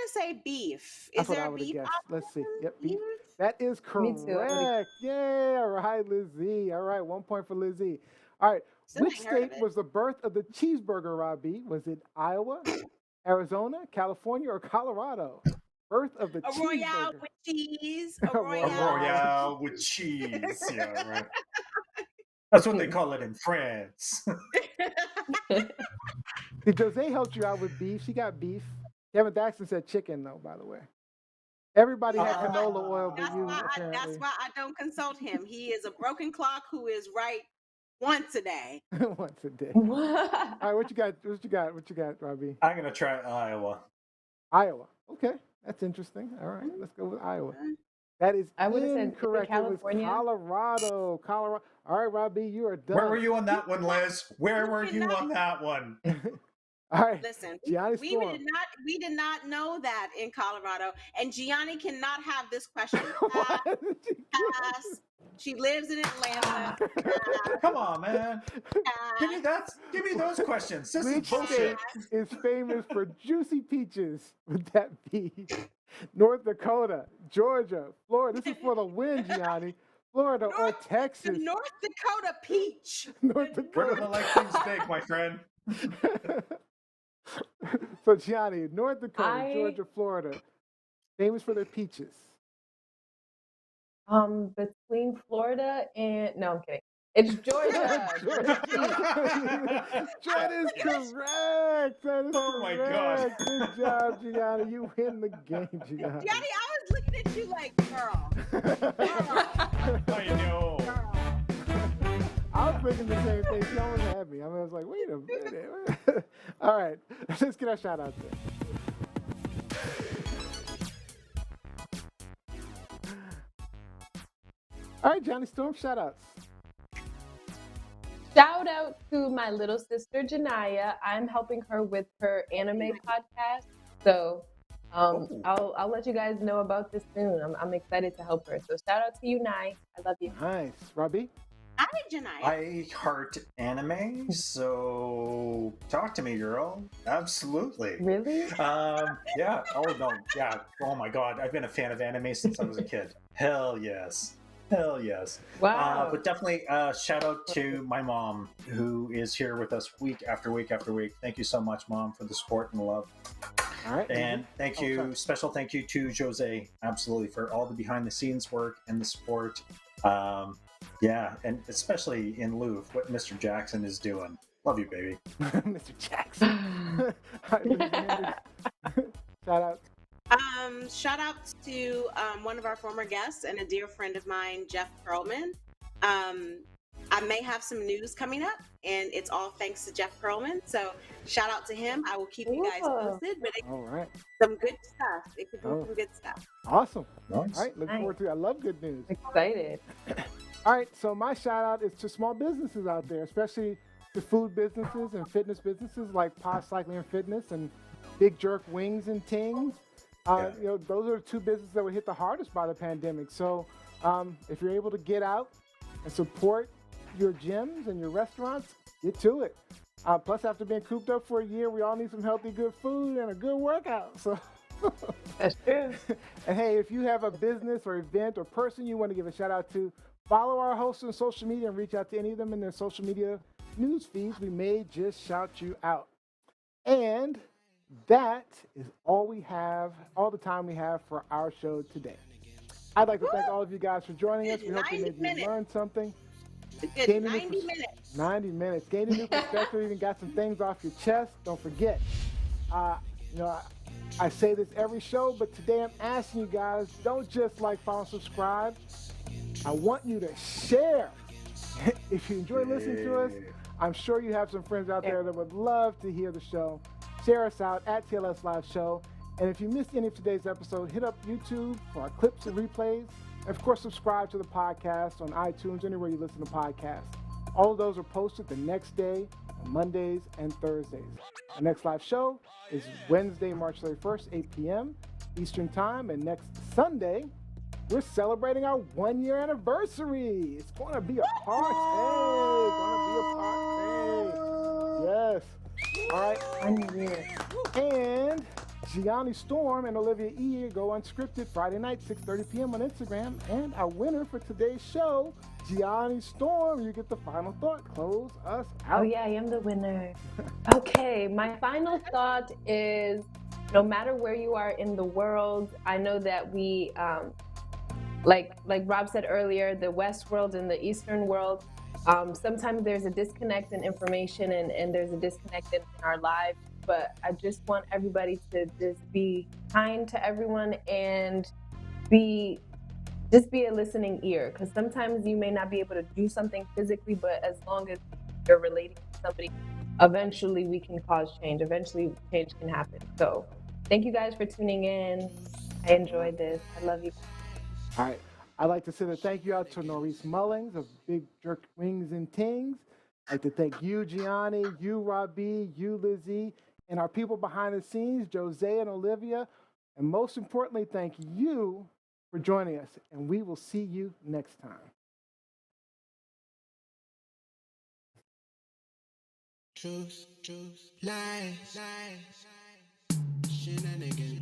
say beef. That's Is what there I a would have beef guessed. Let's see. option? Yep, beef. That is Me too. I would've- correct. Yay. All right, Lizzie. All right, 1 point for Lizzie. All right. Still Which ain't heard of state it. was the birth of the cheeseburger, Robbie? Was it Iowa, Arizona, California, or Colorado? Birth of the A royale cheeseburger. with cheese. A A A royale. royale with cheese. Yeah, right. That's what they call it in France. Did Jose help you out with beef? She got beef. Kevin Daxton said chicken, though, by the way. Everybody had canola oil but you, apparently. That's why I don't consult him. He is a broken clock who is right once a day. Once a day. All right, what you got? What you got, Robbie? I'm going to try Iowa. Iowa. Okay, that's interesting. All right, let's go with Iowa. That is I would've said, is it incorrect. It was California? Colorado. Colorado. All right, Robbie, you are done. Where were you on that one, Liz? Where were you cannot- on that one? All right. Listen, Gianni we Storm. did not know that in Colorado, and Gianni cannot have this question. Why Pass, did you- pass, She lives in Atlanta. Come on, man. Give me those questions. This is Which bullshit. state is famous for juicy peaches? Would that be North Dakota, Georgia, Florida? This is for the win, Gianni. Florida or The Texas? North Dakota peach. North Where do Dakota. they like things big, my friend? So Gianni, North Dakota, Georgia, Florida, famous for their peaches. Between Florida and no, I'm kidding. It's Georgia. That is correct. That is Oh my God. correct. Good job, Gianni. You win the game, Gianni. Gianni, I was looking at you like, girl. I know. I was thinking the same thing. She almost had me. I was like, wait a minute. All right. Let's get our shout out there. All right, Johnny Storm, shout outs. Shout out to my little sister Janaya. I'm helping her with her anime podcast. So I'll let you guys know about this soon. I'm excited to help her. So shout out to you, Nai. I love you. Nice. Robbie? Hi, Janaya. I heart anime, so talk to me, girl. Absolutely. Really? Yeah. Oh no. Yeah. Oh my God. I've been a fan of anime since I was a kid. Hell yes. Hell yes. Wow. But definitely shout out to my mom, who is here with us week after week after week. Thank you so much, Mom, for the support and the love. All right. And thank you, special thank you to Jose, absolutely, for all the behind the scenes work and the support. Yeah, and especially in lieu of what Mr. Jackson is doing. Love you, baby. Mr. Jackson. Shout out. Shout out to one of our former guests and a dear friend of mine, Jeff Perlman. I may have some news coming up, and it's all thanks to Jeff Perlman. So shout out to him. I will keep you guys posted, but it's All right. some good stuff. It could be some good stuff. Awesome. Nice. All right. Look forward to it. I love good news. Excited. All right. So my shout out is to small businesses out there, especially to food businesses and fitness businesses like Pod Cycling and Fitness and Big Jerk Wings and Tings. You know, those are the two businesses that were hit the hardest by the pandemic. So if you're able to get out and support your gyms and your restaurants, get to it. Plus, after being cooped up for a year, we all need some healthy, good food and a good workout. So that's true. And hey, if you have a business or event or person you want to give a shout out to, follow our hosts on social media and reach out to any of them in their social media news feeds. We may just shout you out. And that is all we have, all the time we have for our show today. I'd like to thank all of you guys for joining us. We hope we made you learn something. Good 90 minutes. 90 minutes. Gain a new perspective, even got some things off your chest. Don't forget. You know, I say this every show, but today I'm asking you guys, don't just like, follow, subscribe. I want you to share. If you enjoy listening to us, I'm sure you have some friends out there that would love to hear the show. Share us out at TLSLiveShow. And if you missed any of today's episode, hit up YouTube for our clips and replays. And of course, subscribe to the podcast on iTunes, anywhere you listen to podcasts. All of those are posted the next day on Mondays and Thursdays. Our next live show is Wednesday, March 31st, 8 p.m. Eastern Time. And next Sunday, we're celebrating our 1-year anniversary. It's going to be a party. Yes. All right. 1 year. And Gianni Storm and Olivia E. go unscripted Friday night, 6:30 p.m. on Instagram. And our winner for today's show, Gianni Storm, you get the final thought. Close us out. Oh, yeah, I am the winner. Okay, my final thought is no matter where you are in the world, I know that we, like Rob said earlier, the West world and the Eastern world, sometimes there's a disconnect in information and there's a disconnect in our lives. But I just want everybody to just be kind to everyone and just be a listening ear, because sometimes you may not be able to do something physically, but as long as you're relating to somebody, eventually we can cause change. Eventually change can happen. So thank you guys for tuning in. I enjoyed this. I love you. All right. I'd like to send a thank you out to Norris Mullings of Big Jerk Wings and Tings. I'd like to thank you, Gianni, you, Robbie, you, Lizzie, and our people behind the scenes, Jose and Olivia. And most importantly, thank you for joining us. And we will see you next time. Truth, lies, shenanigans.